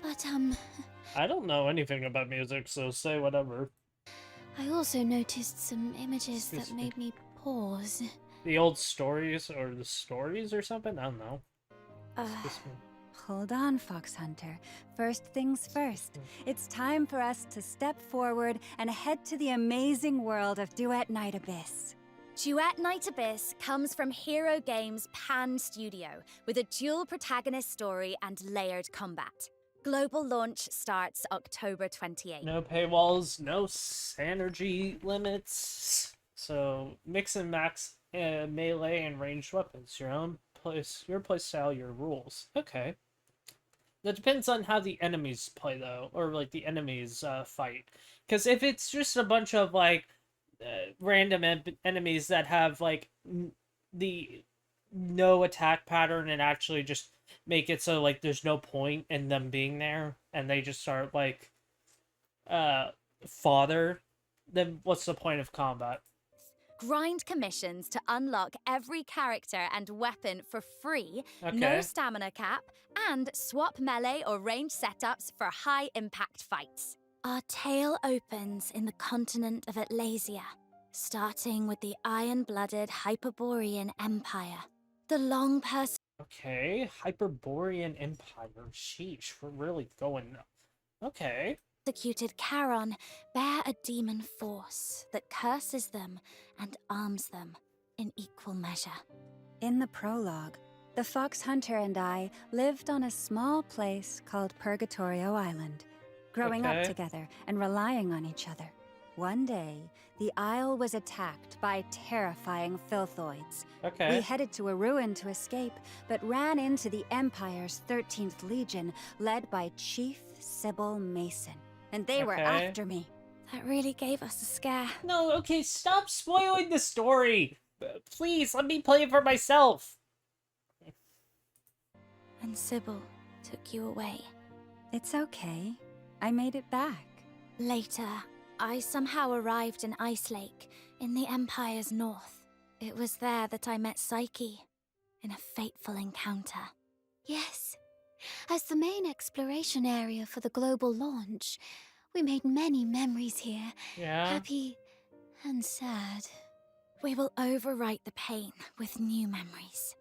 [SPEAKER 10] But
[SPEAKER 1] I don't know anything about music, so say whatever.
[SPEAKER 10] I also noticed some images
[SPEAKER 1] Excuse
[SPEAKER 10] that
[SPEAKER 1] me.
[SPEAKER 10] made me pause.
[SPEAKER 1] The old stories, or the stories or something? I don't know. Excuse me.
[SPEAKER 11] Hold on, Fox Hunter. First things first. It's time for us to step forward and head to the amazing world of Duet Night Abyss.
[SPEAKER 10] Duet Night Abyss comes from Hero Games' Pan Studio, with a dual protagonist story and layered combat. Global launch starts October 28th.
[SPEAKER 1] No paywalls, no synergy limits. So mix and max melee and ranged weapons. Your playstyle, your rules. Okay. That depends on how the enemies play though, or like the enemies fight. Because if it's just a bunch of like random enemies that have like the no attack pattern and actually just make it so like there's no point in them being there and they just start like fodder, then what's the point of combat?
[SPEAKER 10] Grind commissions to unlock every character and weapon for free, no
[SPEAKER 1] Okay.
[SPEAKER 10] stamina cap, and swap melee or range setups for high impact fights. Our tale opens in the continent of Atlasia, starting with the iron-blooded Hyperborean Empire. The long
[SPEAKER 1] Okay, Hyperborean Empire. Sheesh, we're really going. Okay.
[SPEAKER 10] persecuted Charon bear a demon force that curses them and arms them. in equal measure.
[SPEAKER 11] In the prologue, the fox hunter and I lived on a small place called Purgatorio Island, growing up
[SPEAKER 1] Okay.
[SPEAKER 11] together and relying on each other. One day, the isle was attacked by terrifying filthoids.
[SPEAKER 1] Okay.
[SPEAKER 11] We headed to a ruin to escape, but ran into the Empire's 13th Legion, led by Chief Sybil Mason. And they were
[SPEAKER 1] Okay.
[SPEAKER 11] after me.
[SPEAKER 10] That really gave us a scare.
[SPEAKER 1] No, okay, stop spoiling the story. Please, let me play it for myself.
[SPEAKER 10] And Sybil took you away.
[SPEAKER 11] It's okay. I made it back.
[SPEAKER 10] Later, I somehow arrived in Ice Lake, in the Empire's north. It was there that I met Psyche, in a fateful encounter. Yes, as the main exploration area for the global launch, we made many memories here.
[SPEAKER 1] Yeah.
[SPEAKER 10] Happy and sad. We will overwrite the pain with new memories.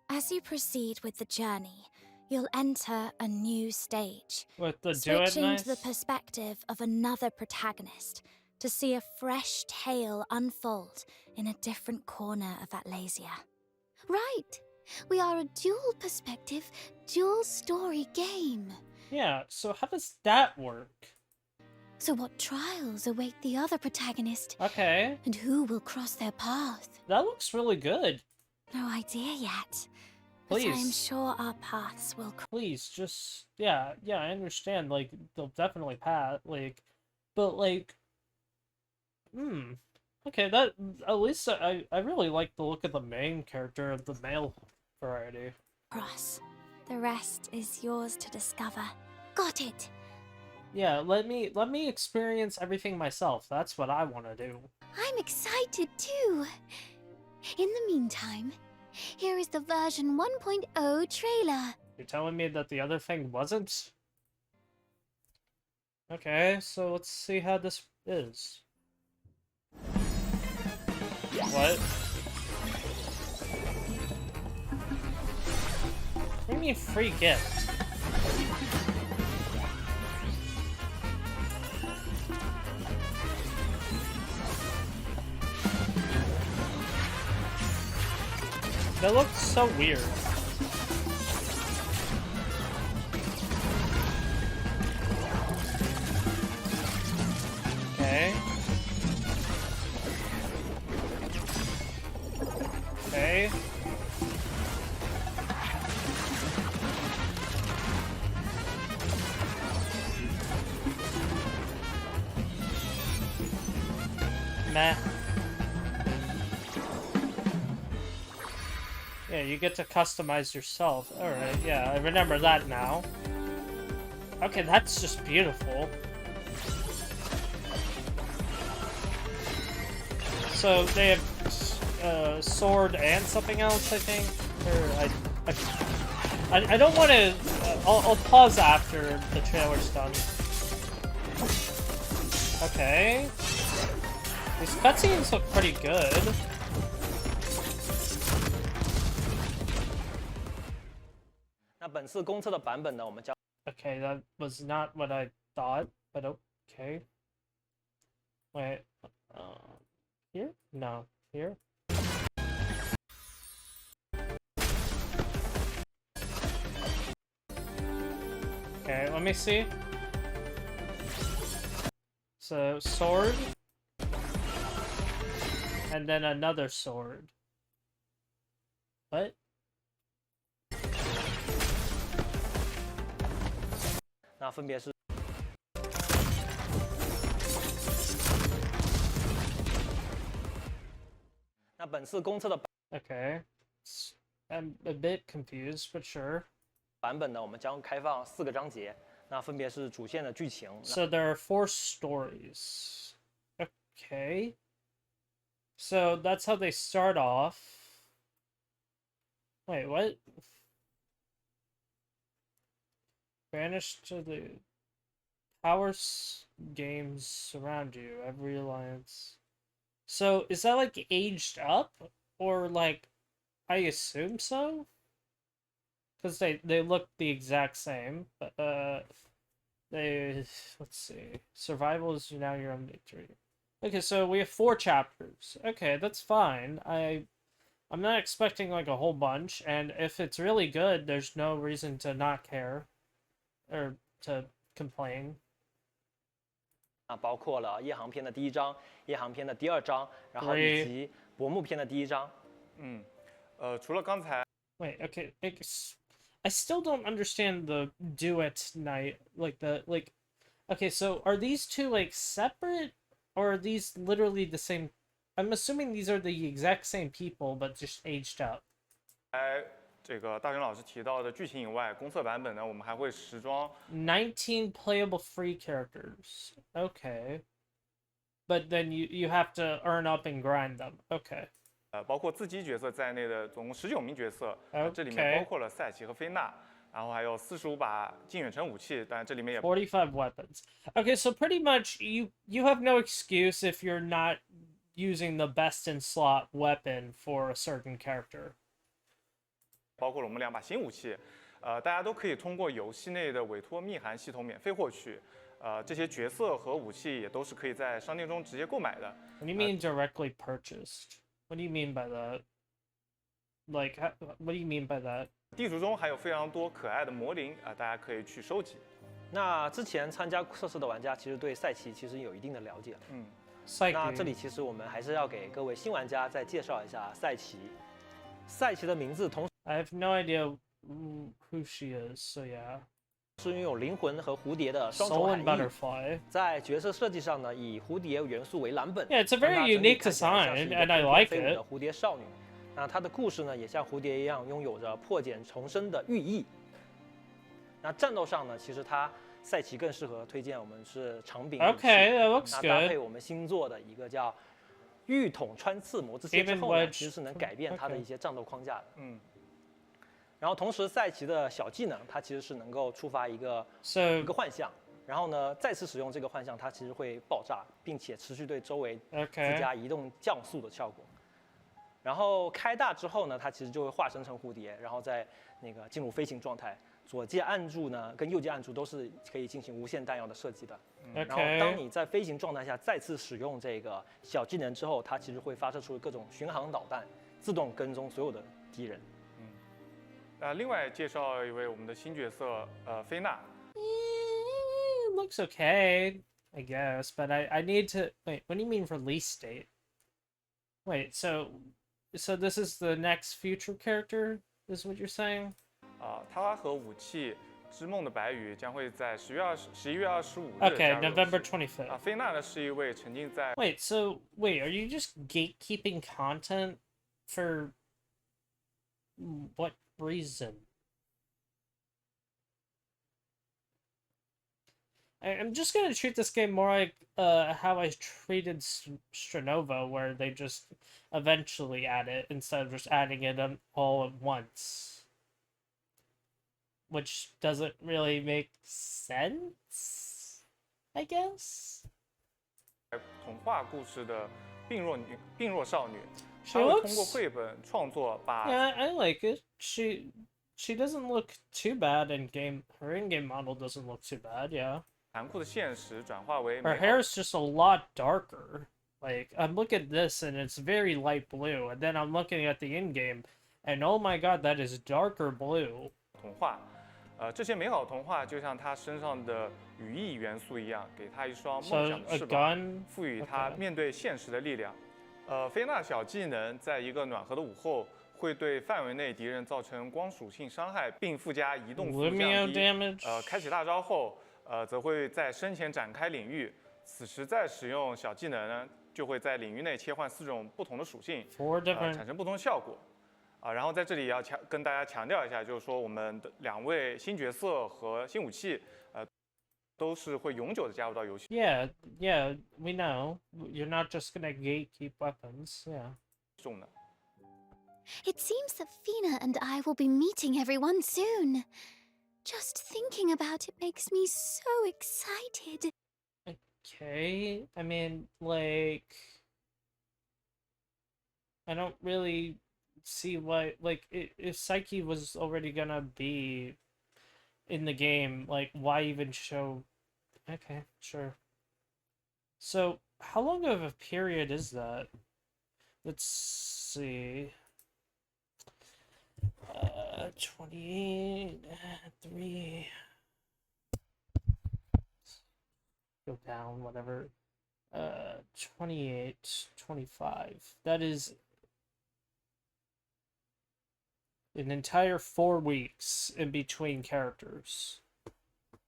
[SPEAKER 10] As you proceed with the journey, you'll enter a new stage.
[SPEAKER 1] With the Duet
[SPEAKER 10] Switching to the
[SPEAKER 1] Nice?
[SPEAKER 10] perspective of another protagonist to see a fresh tale unfold in a different corner of Atlasia. Right! We are a dual perspective, dual story game.
[SPEAKER 1] Yeah, so how does that work?
[SPEAKER 10] So what trials await the other protagonist?
[SPEAKER 1] Okay.
[SPEAKER 10] And who will cross their path?
[SPEAKER 1] That looks really good.
[SPEAKER 10] No idea yet. But
[SPEAKER 1] Please.
[SPEAKER 10] I'm sure our paths will cross.
[SPEAKER 1] Please, just yeah, I understand. Like they'll definitely pass. Like, but like, okay. That at least I really like the look of the main character of the male variety.
[SPEAKER 10] The rest is yours to discover. Got it.
[SPEAKER 1] Yeah, let me experience everything myself. That's what I want to do.
[SPEAKER 10] I'm excited too. In the meantime, here is the version 1.0 trailer.
[SPEAKER 1] You're telling me that the other thing wasn't? Okay, so let's see how this is. What? What do you mean free gift? That looks so weird. Okay. Okay. Meh. Yeah, you get to customize yourself. Alright, yeah, I remember that now. Okay, that's just beautiful. So they have sword and something else, I think. Or I don't want to. I'll pause after the trailer's done. Okay. These cutscenes look pretty good. Okay, that was not what I thought, but okay. Wait, here? No, here? Okay, let me see. So, sword. And then another sword. What? Okay. I'm a bit confused, but sure. So there are 4 stories. Okay. So that's how they start off. Wait, what? Vanish to the games surround you. Every alliance. So is that like aged up? Or like, I assume so? Because they look the exact same. But let's see. Survival is now your own victory. Okay, so we have 4 chapters. Okay, that's fine. I'm not expecting like a whole bunch, and if it's really good, there's no reason to not care or to complain.
[SPEAKER 5] 包括了夜航篇的第一章、夜航篇的第二章，然后以及薄暮篇的第一章。
[SPEAKER 6] 除了刚才
[SPEAKER 1] Wait, okay, I still don't understand the Duet night, okay, so are these two like separate, or are these literally the same? I'm assuming these are the exact same people, but just aged up.
[SPEAKER 6] 这个大雄老师提到的剧情以外，公测版本呢，我们还会时装
[SPEAKER 1] 19 playable free characters. Okay. But then you have to earn up and grind them. Okay.
[SPEAKER 6] 包括自己角色在内的总共19名角色， 这里
[SPEAKER 1] Okay.
[SPEAKER 6] 面包括了赛奇和菲娜，然后还有45把近远程武器，但这里面也
[SPEAKER 1] 45 weapons. Okay, so pretty much you have no excuse if you're not using the best in slot weapon for a certain character.
[SPEAKER 6] 包括了我们2把新武器，大家都可以通过游戏内的委托密函系统免费获取。这些角色和武器也都是可以在商店中直接购买的。
[SPEAKER 1] What do you mean directly purchased? What do you mean by that? Like, what do you mean by that?
[SPEAKER 6] 地图中还有非常多可爱的魔灵大家可以去收集。
[SPEAKER 5] 那之前参加测试的玩家其实对赛奇其实有一定的了解了。那这里其实我们还是要给各位新玩家再介绍一下赛奇。赛奇的名字同时
[SPEAKER 1] I have no idea who she is, so yeah.
[SPEAKER 5] 是拥有灵魂和蝴蝶的双重含义。在角色设计上呢，以蝴蝶元素为蓝本。
[SPEAKER 1] Yeah, it's a very unique design, and I like it.
[SPEAKER 5] 蝴蝶少女，那她的故事呢，也像蝴蝶一样，拥有着破茧重生的寓意。那战斗上呢，其实它赛奇更适合推荐我们是长柄武器。
[SPEAKER 1] Okay, that looks good.
[SPEAKER 5] 那搭配我们新做的一个叫玉筒穿刺魔之切之后呢，其实是能改变它的一些战斗框架的。然后同时赛奇的小技能，它其实是能够触发一个幻象，然后呢再次使用这个幻象，它其实会爆炸，并且持续对周围增加移动降速的效果。然后开大之后呢，它其实就会化身成蝴蝶，然后再那个进入飞行状态。左键按住呢跟右键按住都是可以进行无限弹药的设计的。然后当你在飞行状态下再次使用这个小技能之后，它其实会发射出各种巡航导弹，自动跟踪所有的敌人。
[SPEAKER 6] 另外介绍一位我们的新角色，菲娜。
[SPEAKER 1] Looks okay, I guess, but I need to wait. What do you mean release date? Wait, so this is the next future character? Is what you're saying?
[SPEAKER 6] 他和武器之梦的白羽将会在11月25日。
[SPEAKER 1] Okay, November 25th.
[SPEAKER 6] 菲娜呢是一位沉浸在
[SPEAKER 1] Wait, are you just gatekeeping content for what reason? I'm just gonna treat this game more like how I treated Stranova, where they just eventually add it instead of just adding it all at once, which doesn't really make sense, I guess.
[SPEAKER 6] 童话故事的病弱少女，
[SPEAKER 1] She
[SPEAKER 6] 她会
[SPEAKER 1] looks...
[SPEAKER 6] 通过绘本创作把
[SPEAKER 1] Yeah, I like it. She doesn't look too bad in game. Her in-game model doesn't look too bad, yeah.
[SPEAKER 6] 残酷的现实转化为
[SPEAKER 1] Her hair is just a lot darker. Like, I'm looking at this and it's very light blue, and then I'm looking at the in-game, and oh my god, that is darker blue.
[SPEAKER 6] 童话。这些美好童话就像她身上的羽翼元素一样，给她一双梦想的翅膀，赋予她面对现实的力量。菲娜小技能在一个暖和的午后，会对范围内敌人造成光属性伤害，并附加移动速度降低。开启大招后，则会在身前展开领域，此时再使用小技能呢，就会在领域内切换4种不同的属性，产生不同效果。然后在这里也要跟大家强调一下，就是说我们的2位新角色和新武器，都是会永久的加入到游戏。
[SPEAKER 1] Yeah, we know. You're not just gonna gatekeep weapons, yeah.
[SPEAKER 6] 中的。
[SPEAKER 10] It seems that Fina and I will be meeting everyone soon. Just thinking about it makes me so excited.
[SPEAKER 1] Okay, I mean, like... I don't really see why, like, if Psyche was already gonna be in the game, like, why even show... Okay, sure. So, how long of a period is that? Let's see... 28, 3. Go down, whatever. 28, 25. That is an entire 4 weeks in between characters.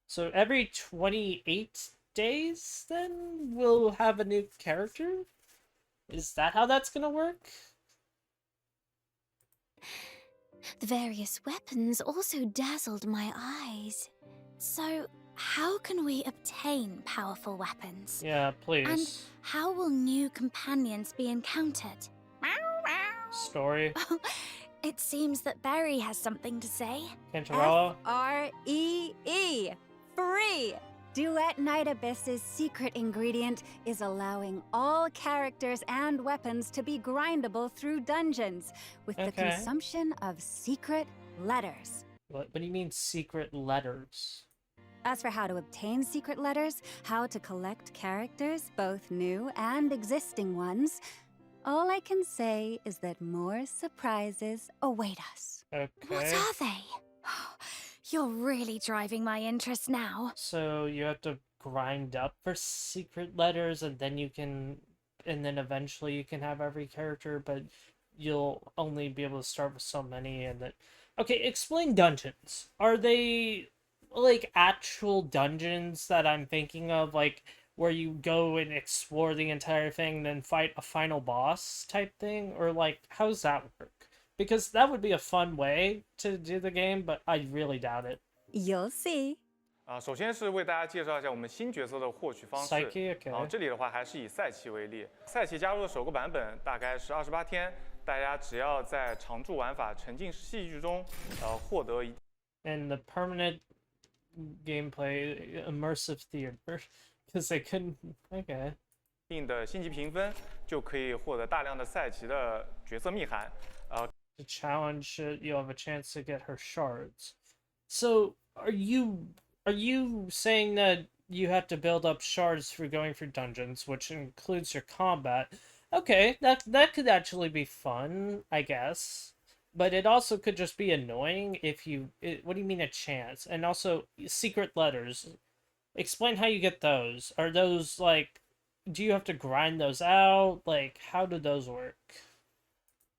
[SPEAKER 1] So every 28 days, then, we'll have a new character? Is that how that's gonna work?
[SPEAKER 10] The various weapons also dazzled my eyes. So, how can we obtain powerful weapons?
[SPEAKER 1] Yeah, please.
[SPEAKER 10] And how will new companions be encountered?
[SPEAKER 1] Story.
[SPEAKER 10] Oh, it seems that Barry has something to say.
[SPEAKER 1] Cantarella.
[SPEAKER 11] Free. Free! Duet Night Abyss's secret ingredient is allowing all characters and weapons to be grindable through dungeons with the
[SPEAKER 1] Okay.
[SPEAKER 11] consumption of secret letters.
[SPEAKER 1] What do you mean secret letters?
[SPEAKER 11] As for how to obtain secret letters, how to collect characters, both new and existing ones, all I can say is that more surprises await us.
[SPEAKER 1] Okay.
[SPEAKER 10] What are they? You're really driving my interest now.
[SPEAKER 1] So you have to grind up for secret letters, and then eventually you can have every character, but you'll only be able to start with so many. And then, okay, explain dungeons. Are they like actual dungeons that I'm thinking of, like where you go and explore the entire thing, then fight a final boss type thing, or like how does that work? Because that would be a fun way to do the game, but I really doubt it.
[SPEAKER 11] You'll see.
[SPEAKER 6] 首先是为大家介绍一下我们新角色的获取方式。
[SPEAKER 1] Psyche, okay.
[SPEAKER 6] 然后这里的话还是以赛奇为例，赛奇加入的首个版本大概是28天，大家只要在常驻玩法沉浸式戏剧中，获得一。
[SPEAKER 1] And the permanent gameplay immersive theater, because they couldn't. Okay.
[SPEAKER 6] 定的星级评分，就可以获得大量的赛奇的角色密函。
[SPEAKER 1] To challenge it, you have a chance to get her shards. So are you saying that you have to build up shards through going through dungeons, which includes your combat? Okay, that could actually be fun, I guess. But it also could just be annoying if what do you mean a chance? And also secret letters. Explain how you get those. Are those like, do you have to grind those out? Like, how do those work?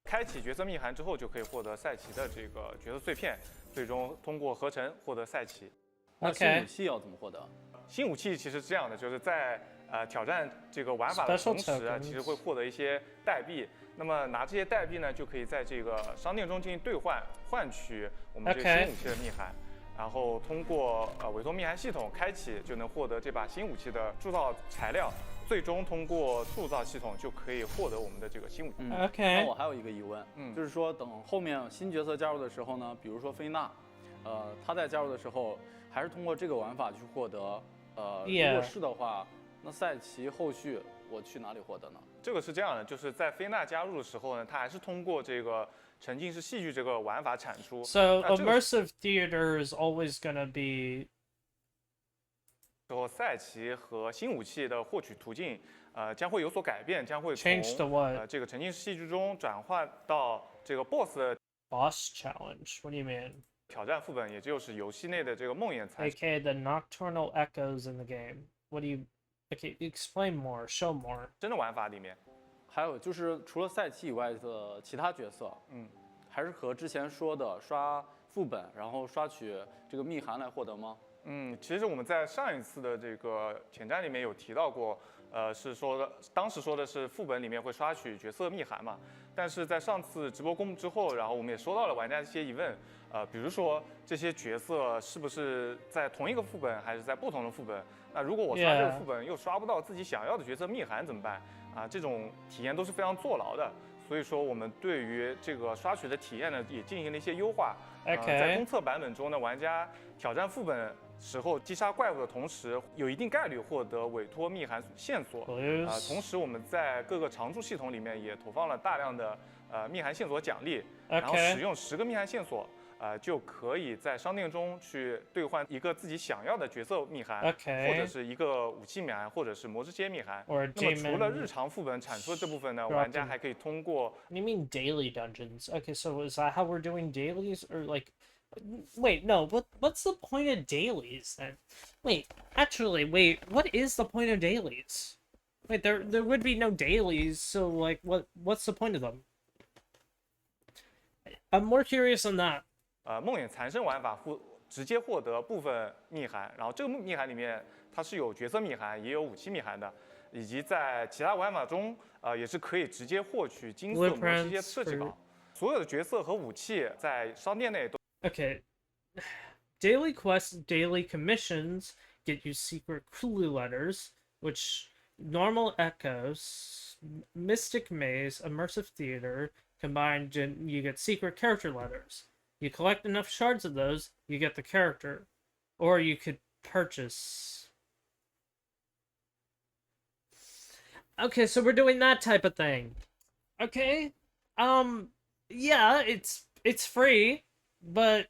[SPEAKER 6] 开启角色密函之后，就可以获得赛奇的这个角色碎片，最终通过合成获得赛奇。
[SPEAKER 13] 那新武器要怎么获得？
[SPEAKER 6] 新武器其实是这样的，就是在挑战这个玩法的同时啊，其实会获得一些代币。那么拿这些代币呢，就可以在这个商店中进行兑换，换取我们这个新武器的密函。然后通过委托密函系统开启，就能获得这把新武器的铸造材料。最终通过铸造系统就可以获得我们的这个新武器。
[SPEAKER 1] OK。
[SPEAKER 13] 那我还有一个疑问，就是说等后面新角色加入的时候呢，比如说菲娜，她在加入的时候还是通过这个玩法去获得。如果是的话，那赛奇后续我去哪里获得呢？
[SPEAKER 6] 这个是这样的，就是在菲娜加入的时候呢，她还是通过这个沉浸式戏剧这个玩法产出。
[SPEAKER 1] So immersive theater is always gonna be.
[SPEAKER 6] 之后，赛奇和新武器的获取途径，将会有所改变，将会从这个沉浸式戏剧中转换到这个 BOSS 的
[SPEAKER 1] boss challenge. What do you mean?
[SPEAKER 6] 挑战副本，也就是游戏内的这个梦魇才。
[SPEAKER 1] AKA the nocturnal echoes in the game. What do you? Okay, explain more. Show more.
[SPEAKER 6] 真的玩法里面，
[SPEAKER 13] 还有就是除了赛奇以外的其他角色，还是和之前说的刷副本，然后刷取这个密函来获得吗？
[SPEAKER 6] 其实我们在上一次的这个前瞻里面有提到过，是说的，当时说的是副本里面会刷取角色密函嘛，但是在上次直播公布之后，然后我们也收到了玩家的一些疑问，比如说这些角色是不是在同一个副本，还是在不同的副本？那如果我刷这个副本又刷不到自己想要的角色密函怎么办？这种体验都是非常坐牢的。所以说，我们对于这个刷取的体验呢，也进行了一些优化。在公测版本中呢，玩家挑战副本时候击杀怪物的同时，有一定概率获得委托密函线索。同时我们在各个常驻系统里面也投放了大量的密函线索奖励，然后使用10个密函线索，就可以在商店中去兑换一个自己想要的角色密函
[SPEAKER 1] Okay.
[SPEAKER 6] 或者是一个武器密函，或者是魔之街密函。
[SPEAKER 1] Or
[SPEAKER 6] 那么除了
[SPEAKER 1] demon
[SPEAKER 6] 日常副本产出的这部分呢，
[SPEAKER 1] dropping.
[SPEAKER 6] 玩家还可以通过
[SPEAKER 1] What do you mean daily dungeons? Okay, so is that how we're doing dailies? Or like, wait, no, what's the point of dailies then? Wait, actually, wait, what is the point of dailies? Wait, there would be no dailies, so like, what's the point of them? I'm more curious on that.
[SPEAKER 6] 梦魇残生玩法直接获得部分密函，然后这个密函里面它是有角色密函，也有武器密函的，以及在其他玩法中，也是可以直接获取金色魔之街设计稿。所有的角色和武器在商店内都。
[SPEAKER 1] Okay, daily quests, daily commissions get you secret clue letters, which normal echoes, mystic maze, immersive theater combined, and you get secret character letters. You collect enough shards of those, you get the character. Or you could purchase. Okay, so we're doing that type of thing. Okay. Yeah, it's free, but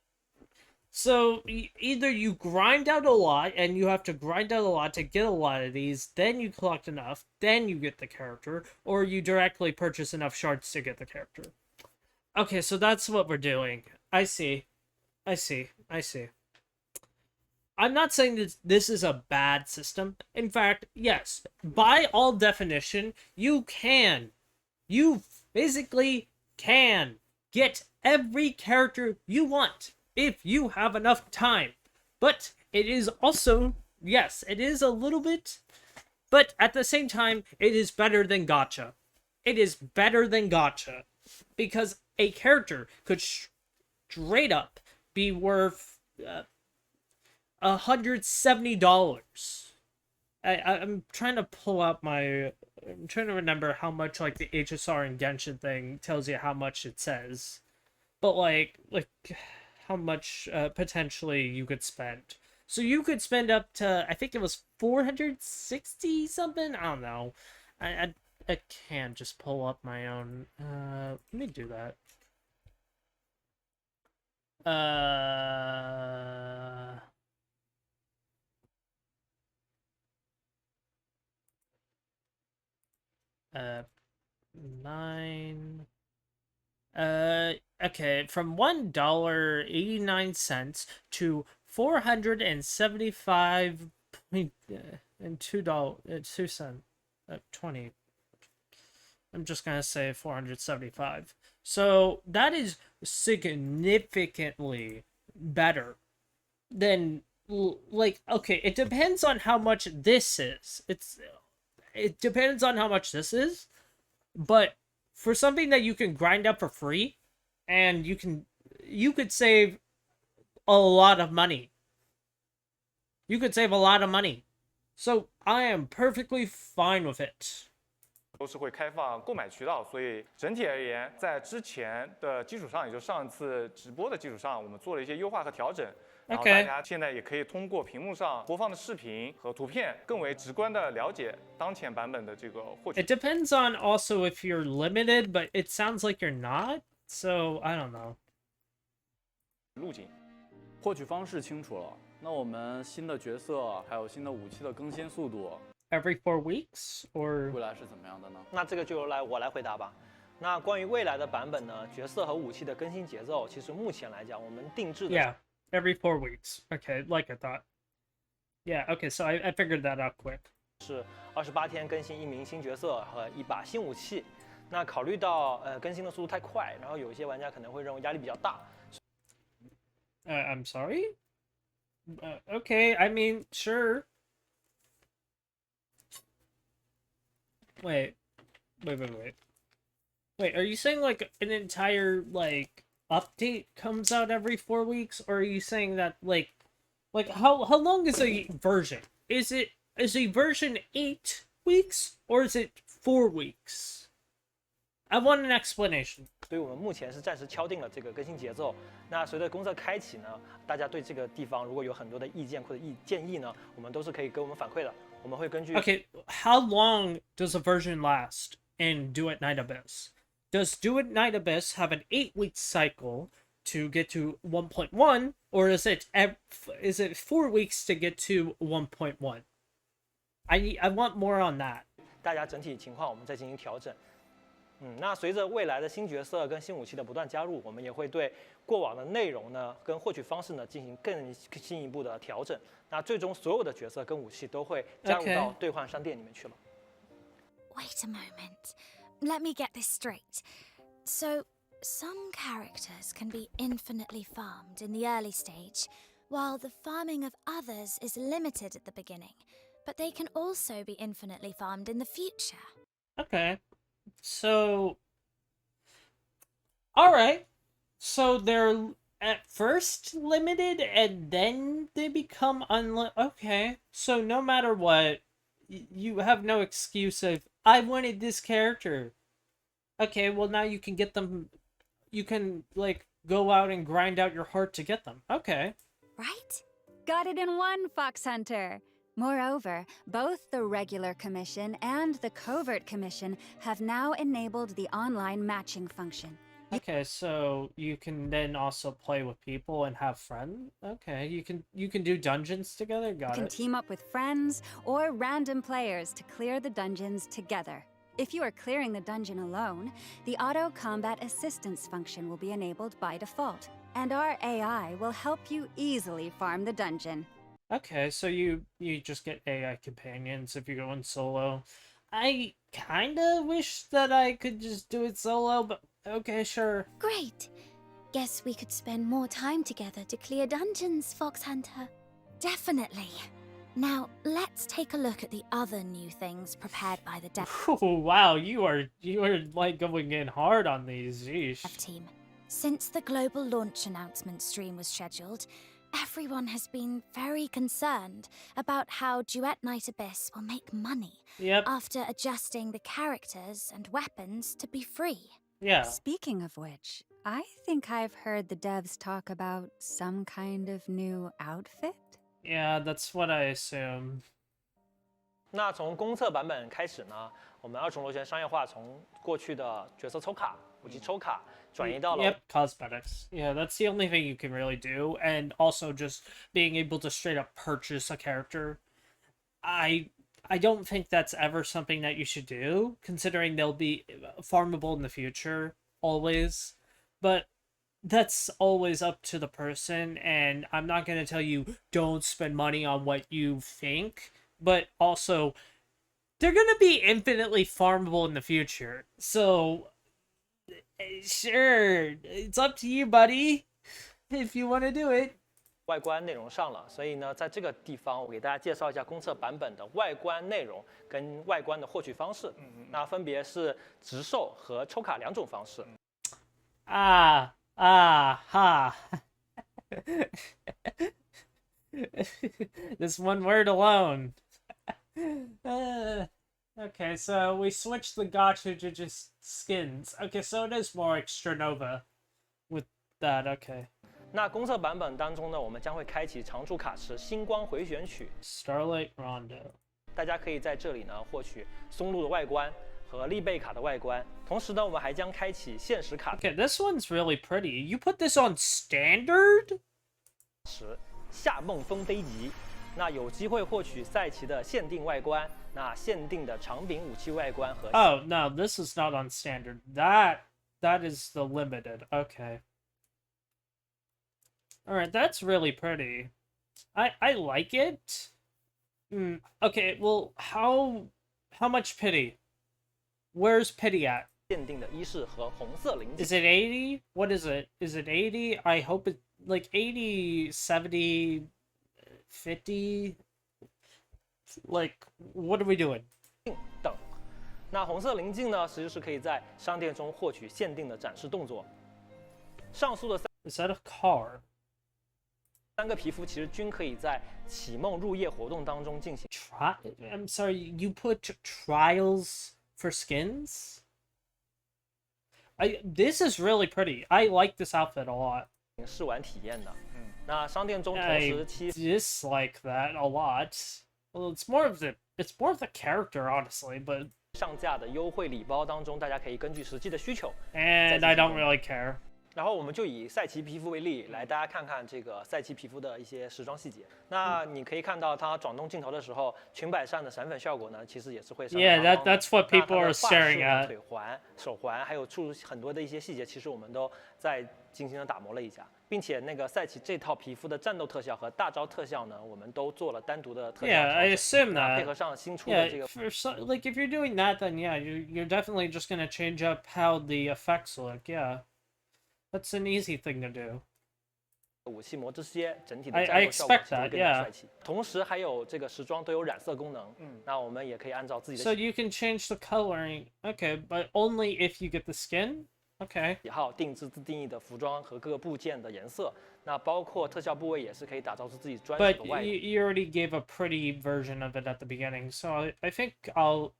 [SPEAKER 1] so either you grind out a lot and you have to grind out a lot to get a lot of these, then you collect enough, then you get the character, or you directly purchase enough shards to get the character. Okay, so that's what we're doing. I see. I'm not saying that this is a bad system. In fact, yes, by all definition, you physically can get every character you want if you have enough time. But it is also, yes, it is a little bit, but at the same time, it is better than gacha. It is better than gacha because a character could straight up be worth $170. I'm trying to pull up I'm trying to remember how much like the HSR and Genshin thing tells you how much it says, but like how much potentially you could spend. So you could spend up to, I think it was 460 something. I don't know. I can't just pull up my own. Let me do that. Nine. Okay, from $1.89 to $475 and $2.02 20. I'm just gonna say 475. So that is significantly better than, like, okay, it depends on how much this is. It depends on how much this is, but for something that you can grind up for free, and you could save a lot of money. You could save a lot of money. So I am perfectly fine with it.
[SPEAKER 6] 都是会开放购买渠道，所以整体而言，在之前的基础上，也就上一次直播的基础上，我们做了一些优化和调整。然后大家现在也可以通过屏幕上播放的视频和图片，更为直观的了解当前版本的这个获取。
[SPEAKER 1] It depends on also if you're limited, but it sounds like you're not. So I don't know.
[SPEAKER 6] 路径，
[SPEAKER 13] 获取方式清楚了。那我们新的角色还有新的武器的更新速度
[SPEAKER 1] Every 4 weeks or
[SPEAKER 13] 未来是怎么样的呢？
[SPEAKER 5] 那这个就我来回答吧。那关于未来的版本呢，角色和武器的更新节奏，其实目前来讲，我们定制的
[SPEAKER 1] Yeah, every 4 weeks. Okay, like I thought. Yeah, okay, so I figured that out quick.
[SPEAKER 5] 是28天更新1名新角色和1把新武器。那考虑到更新的速度太快，然后有一些玩家可能会认为压力比较大。
[SPEAKER 1] I'm sorry? Okay, I mean, sure. Wait, are you saying like an entire like update comes out every 4 weeks, or are you saying that like how long is a version? Is a version 8 weeks or is it 4 weeks? I want an explanation.
[SPEAKER 5] 所以我们目前是暂时敲定了这个更新节奏。那随着公测开启呢，大家对这个地方如果有很多的意见或者建议呢，我们都是可以给我们反馈的。我们会根据
[SPEAKER 1] Okay, how long does a version last in Duet Night Abyss? Does Duet Night Abyss have an 8-week cycle, to get to 1.1, or is it 4 weeks to get to 1.1? I want more on that.
[SPEAKER 5] 大家整体情况我们再进行调整。那随着未来的新角色跟新武器的不断加入，我们也会对过往的内容呢跟获取方式呢进行更进一步的调整。那最终所有的角色跟武器都会加入到兑换商店里面去了。
[SPEAKER 10] Wait a moment. Let me get this straight. So, some characters can be infinitely farmed in the early stage, while the farming of others is limited at the beginning, but they can also be infinitely farmed in the future.
[SPEAKER 1] Okay. So, alright. So they're at first limited and then they become unlimited. Okay. So no matter what, you have no excuse of, I wanted this character. Okay, well now you can get them, you can, like, go out and grind out your heart to get them. Okay.
[SPEAKER 11] Right? Got it in one, Fox Hunter. Moreover, both the regular commission and the covert commission have now enabled the online matching function.
[SPEAKER 1] Okay, so you can then also play with people and have friends. Okay, you can do dungeons together. Got it.
[SPEAKER 11] You can team up with friends or random players to clear the dungeons together. If you are clearing the dungeon alone, the auto combat assistance function will be enabled by default, and our AI will help you easily farm the dungeon.
[SPEAKER 1] Okay, so you just get AI companions if you're going solo. I kinda wish that I could just do it solo, but okay, sure.
[SPEAKER 10] Great. Guess we could spend more time together to clear dungeons, Fox Hunter. Definitely. Now, let's take a look at the other new things prepared by the dev
[SPEAKER 1] Oh, wow, you are like going in hard on these. Yeesh.
[SPEAKER 10] team. Since the global launch announcement stream was scheduled, everyone has been very concerned about how Duet Night Abyss will make money after adjusting the characters and weapons to be free.
[SPEAKER 1] Yeah.
[SPEAKER 11] Speaking of which, I think I've heard the devs talk about some kind of new outfit.
[SPEAKER 1] Yeah, that's what I assume.
[SPEAKER 5] 那从公测版本开始呢，我们二重螺旋商业化从过去的角色抽卡、武器抽卡转移到了
[SPEAKER 1] Yep, cosmetics. Yeah, that's the only thing you can really do, and also just being able to straight up purchase a character. I don't think that's ever something that you should do, considering they'll be farmable in the future, always. But that's always up to the person, and I'm not going to tell you don't spend money on what you think, but also they're going to be infinitely farmable in the future. So, sure, it's up to you, buddy, if you want to do it.
[SPEAKER 5] 外观内容上了，所以呢，在这个地方我给大家介绍一下公测版本的外观内容跟外观的获取方式。那分别是直售和抽卡两种方式。
[SPEAKER 1] Ha. This one word alone. Okay, so we switched the gacha to just skins. Okay, so it is more extra nova with that. Okay.
[SPEAKER 5] 那公测版本当中呢，我们将会开启常驻卡池星光回旋曲
[SPEAKER 1] Starlight Rondo。
[SPEAKER 5] 大家可以在这里呢获取松露的外观和利贝卡的外观，同时呢，我们还将开启限时卡
[SPEAKER 1] Okay, this one's really pretty. You put this on standard?
[SPEAKER 5] 池夏梦风飞级，那有机会获取赛奇的限定外观，那限定的长柄武器外观和
[SPEAKER 1] Oh, no, this is not on standard. That is the limited. Okay. Alright, that's really pretty. I like it. Okay, well, how much pity? Where's pity at?
[SPEAKER 5] 限定的衣饰和红色零件。
[SPEAKER 1] Is it 80? What is it? Is it 80? I hope it, like 80, 70, 50? Like, what are we doing?
[SPEAKER 5] 等。那红色棱镜呢，其实是可以在商店中获取限定的展示动作。上述的
[SPEAKER 1] Is that a car?
[SPEAKER 5] 3个皮肤其实均可以在启梦入夜活动当中进行。
[SPEAKER 1] I'm sorry, you put trials for skins? This is really pretty. I like this outfit a lot.
[SPEAKER 5] 试玩体验的。那商店中同时期
[SPEAKER 1] dislike that a lot. Well, it's more of the character, honestly, but
[SPEAKER 5] 上架的优惠礼包当中，大家可以根据实际的需求。
[SPEAKER 1] And I don't really care.
[SPEAKER 5] 然后我们就以赛琪皮肤为例，来大家看看这个赛琪皮肤的一些时装细节。那你可以看到它转动镜头的时候，裙摆上的闪粉效果呢，其实也是会闪闪发光的。
[SPEAKER 1] that's what people are
[SPEAKER 5] 那它的发饰
[SPEAKER 1] staring
[SPEAKER 5] 呢
[SPEAKER 1] at.
[SPEAKER 5] 腿环、手环，还有很多的一些细节，其实我们都在精心的打磨了一下，并且那个赛琪这套皮肤的战斗特效和大招特效呢，我们都做了单独的特效
[SPEAKER 1] Yeah,
[SPEAKER 5] 调
[SPEAKER 1] I
[SPEAKER 5] 整
[SPEAKER 1] assume
[SPEAKER 5] 那
[SPEAKER 1] that.
[SPEAKER 5] 配合上新出的
[SPEAKER 1] Yeah,
[SPEAKER 5] 这个
[SPEAKER 1] like if you're doing that, then yeah, you're definitely just gonna change up how the effects look. Yeah, that's an easy thing to do.
[SPEAKER 5] 武器魔之蝎整体的
[SPEAKER 1] I
[SPEAKER 5] 战斗效果
[SPEAKER 1] expect
[SPEAKER 5] 其实会
[SPEAKER 1] that,
[SPEAKER 5] 更加
[SPEAKER 1] yeah.
[SPEAKER 5] 帅气。同时还有这个时装都有染色功能，那我们也可以按照自己的
[SPEAKER 1] So you can change the coloring. Okay, but only if you get the skin. Okay.
[SPEAKER 5] 喜好定制自定义的服装和各个部件的颜色。那包括特效部位也是可以打造出自己专属
[SPEAKER 1] But
[SPEAKER 5] 的外
[SPEAKER 1] you already gave a pretty version of it at the beginning, so I think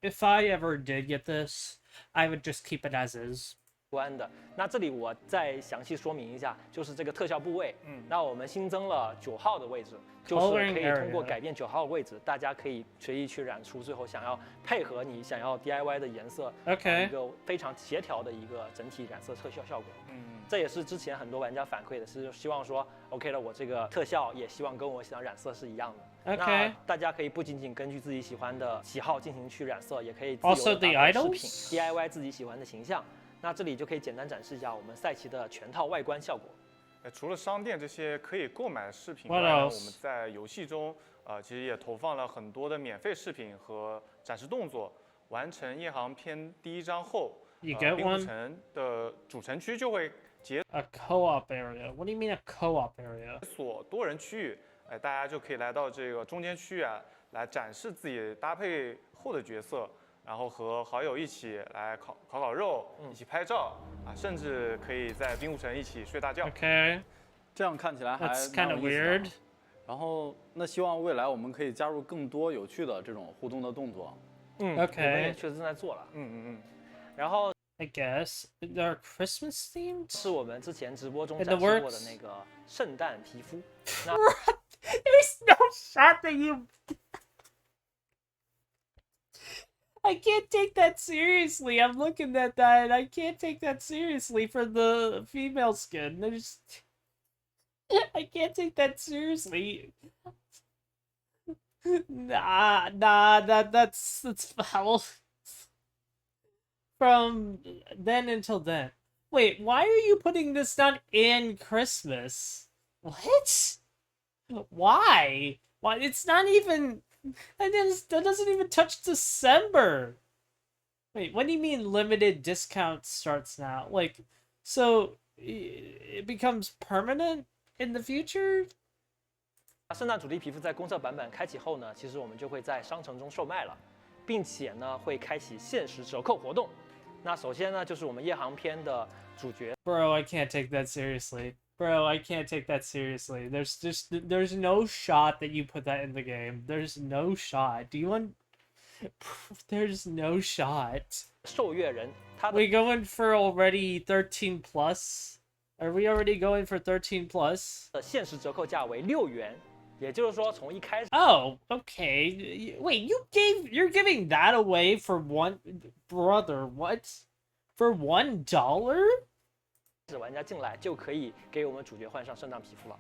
[SPEAKER 1] if I ever did get this, I would just keep it as is.
[SPEAKER 5] 观的。那这里我再详细说明一下，就是这个特效部位。那我们新增了9号的位置，就是可以通过改变9号的位置，大家可以随意去染出最后想要配合你想要 DIY 的颜色，
[SPEAKER 1] Okay.
[SPEAKER 5] 一个非常协调的一个整体染色特效效果。这也是之前很多玩家反馈的，是希望说 OK 了，我这个特效也希望跟我想染色是一样的。
[SPEAKER 1] Okay.
[SPEAKER 5] 那大家可以不仅仅根据自己喜欢的喜好进行去染色，也可以自由
[SPEAKER 1] Also
[SPEAKER 5] 地
[SPEAKER 1] the
[SPEAKER 5] 打造饰品
[SPEAKER 1] idols?
[SPEAKER 5] DIY 自己喜欢的形象。那这里就可以简单展示一下我们赛琪的全套外观效果。
[SPEAKER 6] 除了商店这些可以购买的饰品
[SPEAKER 1] What
[SPEAKER 6] 外呢，
[SPEAKER 1] else?
[SPEAKER 6] 我们在游戏中其实也投放了很多的免费饰品和展示动作。完成夜航篇第1章后，
[SPEAKER 1] You get
[SPEAKER 6] 冰湖
[SPEAKER 1] one?
[SPEAKER 6] 城的主城区就会解
[SPEAKER 1] A co-op area. What do you mean a co-op area?
[SPEAKER 6] 锁多人区域，大家就可以来到这个中间区域啊，来展示自己搭配后的角色。然后和好友一起来烤肉，一起拍照啊，甚至可以在冰湖城一起睡大觉。
[SPEAKER 1] Okay.
[SPEAKER 13] 这样看起来还
[SPEAKER 1] That's
[SPEAKER 13] 蛮
[SPEAKER 1] kind
[SPEAKER 13] 有
[SPEAKER 1] of
[SPEAKER 13] 意思的
[SPEAKER 1] weird.
[SPEAKER 13] 然后，那希望未来我们可以加入更多有趣的这种互动的动作。
[SPEAKER 5] 我们也
[SPEAKER 1] Okay.
[SPEAKER 5] 确实正在做了。然后
[SPEAKER 1] I guess they're Christmas themed.
[SPEAKER 5] 是我们之前直播中
[SPEAKER 1] In
[SPEAKER 5] 展
[SPEAKER 1] the
[SPEAKER 5] 示过的
[SPEAKER 1] works.
[SPEAKER 5] 那个圣诞皮肤。那
[SPEAKER 1] There's no shot that you. I can't take that seriously. I'm looking at that and I can't take that seriously for the female skin. There's I can't take that seriously. Nah, that's foul. From then until then. Wait, why are you putting this down in Christmas? What? Why? Why? It's not even. That doesn't even touch December. Wait, what do you mean limited discount starts now? Like, so it becomes permanent in the future?
[SPEAKER 5] 圣诞主题皮肤在公测版本开启后呢，其实我们就会在商城中售卖了，并且呢会开启限时折扣活动。那首先呢就是我们夜航篇的主角。
[SPEAKER 1] Bro, I can't take that seriously. Bro, I can't take that seriously. There's no shot that you put that in the game. There's no shot. Do you want? There's no shot.
[SPEAKER 5] 受月人，他的
[SPEAKER 1] We going for already 13 plus? Are we already going for 13 plus?
[SPEAKER 5] 限时折扣价为6元，也就是说从一开始。
[SPEAKER 1] Oh, okay. Wait, you're giving that away for one, brother? What? For $1?
[SPEAKER 5] 玩家进来就可以给我们主角换上圣诞皮肤了。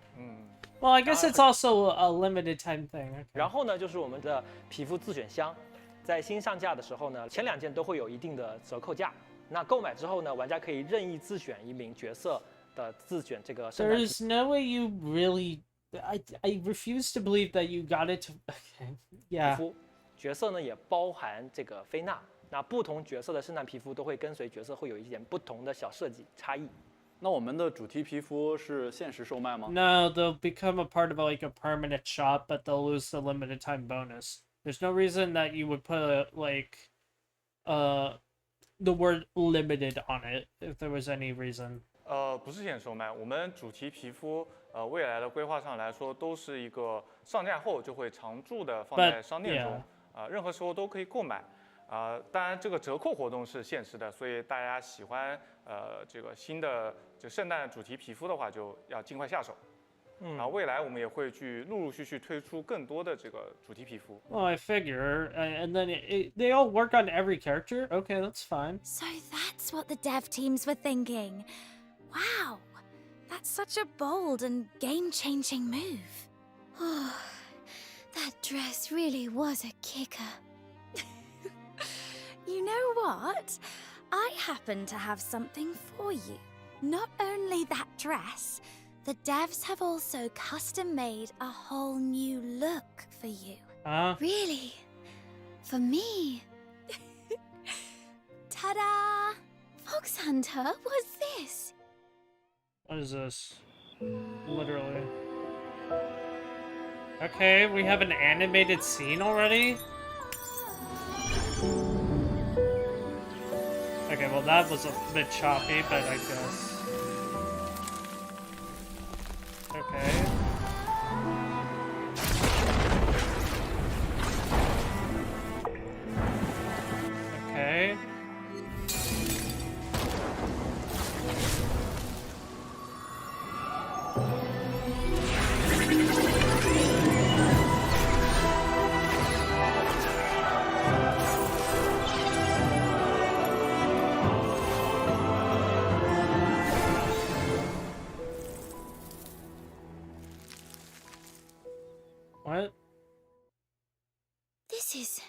[SPEAKER 1] Well, I guess it's also a limited time thing. Okay.
[SPEAKER 5] 然后呢，就是我们的皮肤自选箱，在新上架的时候呢，前2件都会有一定的折扣价。那购买之后呢，玩家可以任意自选一名角色的自选这个圣诞皮肤。
[SPEAKER 1] There's no way you really. I refuse to believe that you got it. Okay. Yeah.
[SPEAKER 5] 角色呢也包含这个菲娜。那不同角色的圣诞皮肤都会跟随角色会有一点不同的小设计差异。
[SPEAKER 13] 那我们的主题皮肤是限时售卖吗？
[SPEAKER 1] No, they'll become a part of like a permanent shop, but they'll lose the limited time bonus. There's no reason that you would put the word limited on it if there was any reason.
[SPEAKER 6] 不是限时售卖，我们主题皮肤未来的规划上来说，都是一个上架后就会常驻的放在商店中，任何时候都可以购买。当然这个折扣活动是限时的，所以大家喜欢这个新的这圣诞主题皮肤的话，就要尽快下手。然后未来我们也会去陆续推出更多的这个主题皮肤。
[SPEAKER 1] Well, I figure, and then they all work on every character. Okay, that's fine.
[SPEAKER 10] So that's what the dev teams were thinking. Wow, that's such a bold and game-changing move. Oh, that dress really was a kicker. You know what? I happen to have something for you. Not only that dress, the devs have also custom-made a whole new look for you. Really? For me? Ta-da! Fox Hunter, what's this?
[SPEAKER 1] What is this? Literally. Okay, we have an animated scene already? Okay, well that was a bit choppy, but I guess. Okay. Okay. What?
[SPEAKER 10] This is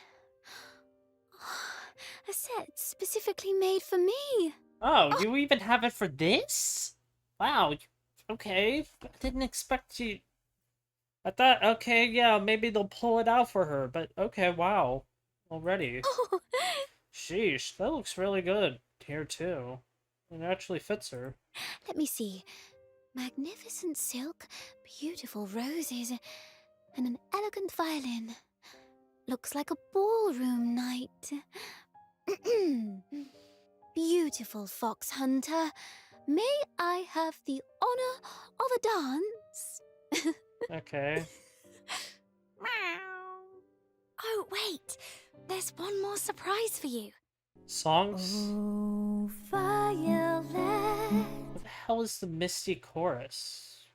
[SPEAKER 10] a set specifically made for me.
[SPEAKER 1] Oh, you even have it for this? Wow. Okay. I didn't expect you. I thought, okay, yeah, maybe they'll pull it out for her, but okay, wow. Already.
[SPEAKER 10] Oh.
[SPEAKER 1] Sheesh, that looks really good here too. It actually fits her.
[SPEAKER 10] Let me see. Magnificent silk, beautiful roses, and an elegant violin. Looks like a ballroom night. Beautiful Fox Hunter. May I have the honor of a dance?
[SPEAKER 1] Okay.
[SPEAKER 10] Oh, wait. There's one more surprise for you.
[SPEAKER 1] Songs?
[SPEAKER 10] Oh, Violet.
[SPEAKER 1] What the hell is the Misty Chorus?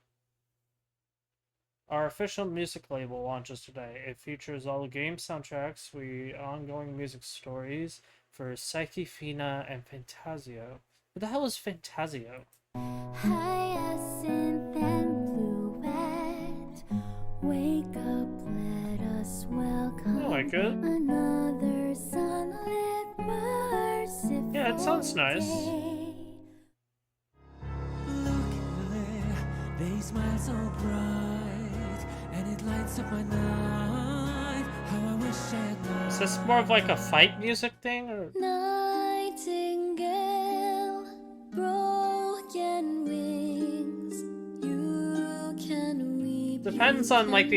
[SPEAKER 1] Our official music label launches today. It features all the game soundtracks, ongoing music stories for Psyche, Fina, and Fantasio. What the hell is Fantasio?
[SPEAKER 12] Hyacinth and Duet. Wake up, let us welcome
[SPEAKER 1] I like it.
[SPEAKER 12] another sunlit, merciful
[SPEAKER 1] Yeah, it sounds nice.
[SPEAKER 12] day. Look at them, they smile so bright, and it lights up my night. How I wish I had known.
[SPEAKER 1] Is this more of like a fight music thing, or?
[SPEAKER 12] Nightingale, broken wings, you can weep.
[SPEAKER 1] Depends on like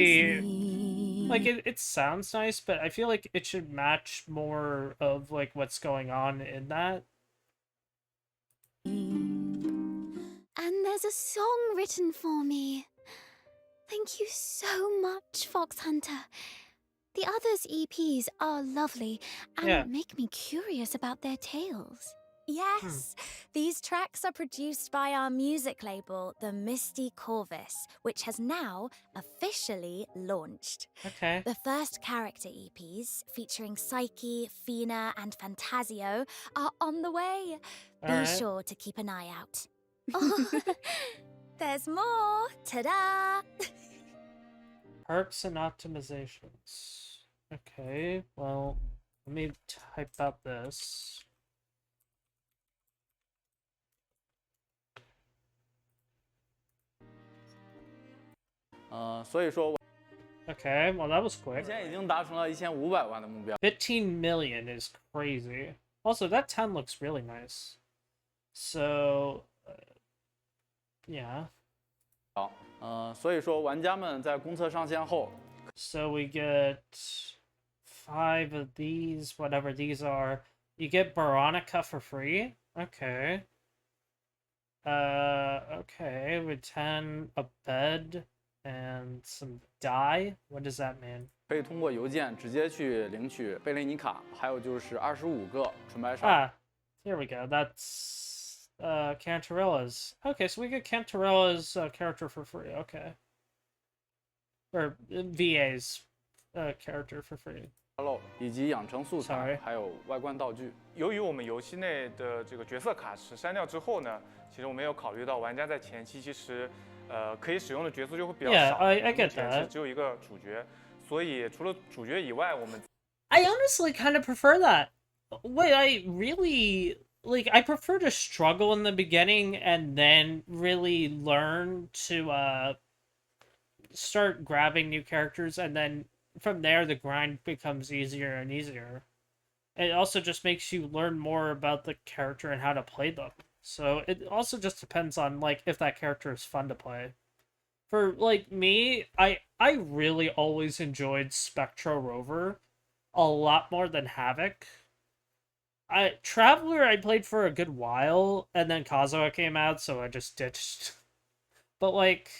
[SPEAKER 1] it sounds nice, but I feel like it should match more of like what's going on in that.
[SPEAKER 10] And there's a song written for me. Thank you so much, Fox Hunter. The others' EPs are lovely and
[SPEAKER 1] Yeah.
[SPEAKER 10] make me curious about their tales. Yes, these tracks are produced by our music label, the Misty Corvus, which has now officially launched.
[SPEAKER 1] Okay.
[SPEAKER 10] The first character EPs, featuring Psyche, Fina, and Fantasio, are on the way. Be
[SPEAKER 1] Alright.
[SPEAKER 10] sure to keep an eye out. Oh, there's more! Ta-da!
[SPEAKER 1] Perks and optimizations. Okay, well, let me type out this.
[SPEAKER 13] 所以说我
[SPEAKER 1] Okay, well that was
[SPEAKER 13] 目
[SPEAKER 1] quick.
[SPEAKER 13] 前已经达成了1500万的目标。
[SPEAKER 1] 15 million is crazy. Also, that 10 looks really nice. So, yeah.
[SPEAKER 13] 所以说玩家们在公测上线后，
[SPEAKER 1] So we get 5 of these, whatever these are. You get Veronica for free? Okay. Okay, with 10, a bed, and some dye. What does that mean?
[SPEAKER 13] 可以通过邮件直接去领取贝雷尼卡，还有就是25个纯白鲨。
[SPEAKER 1] Ah, here we go. That's Cantarella's. Okay, so we get Cantarella's character for free. Okay. Or VA's character for free.
[SPEAKER 13] 以及养成素材，还有外观道具。
[SPEAKER 6] 由于我们游戏内的这个角色卡池删掉之后呢，其实我们有考虑到玩家在前期其实可以使用的角色就会比较少。
[SPEAKER 1] I get
[SPEAKER 6] 目前是只有一个主角，所以除了主角以外，我们
[SPEAKER 1] I honestly kind of prefer that. Wait, I really like. I prefer to struggle in the beginning and then really learn to start grabbing new characters, and then from there the grind becomes easier and easier. It also just makes you learn more about the character and how to play them. So it also just depends on like if that character is fun to play. For like me, I really always enjoyed Spectro Rover a lot more than Havoc. Traveler I played for a good while, and then Kazuha came out, so I just ditched. But like,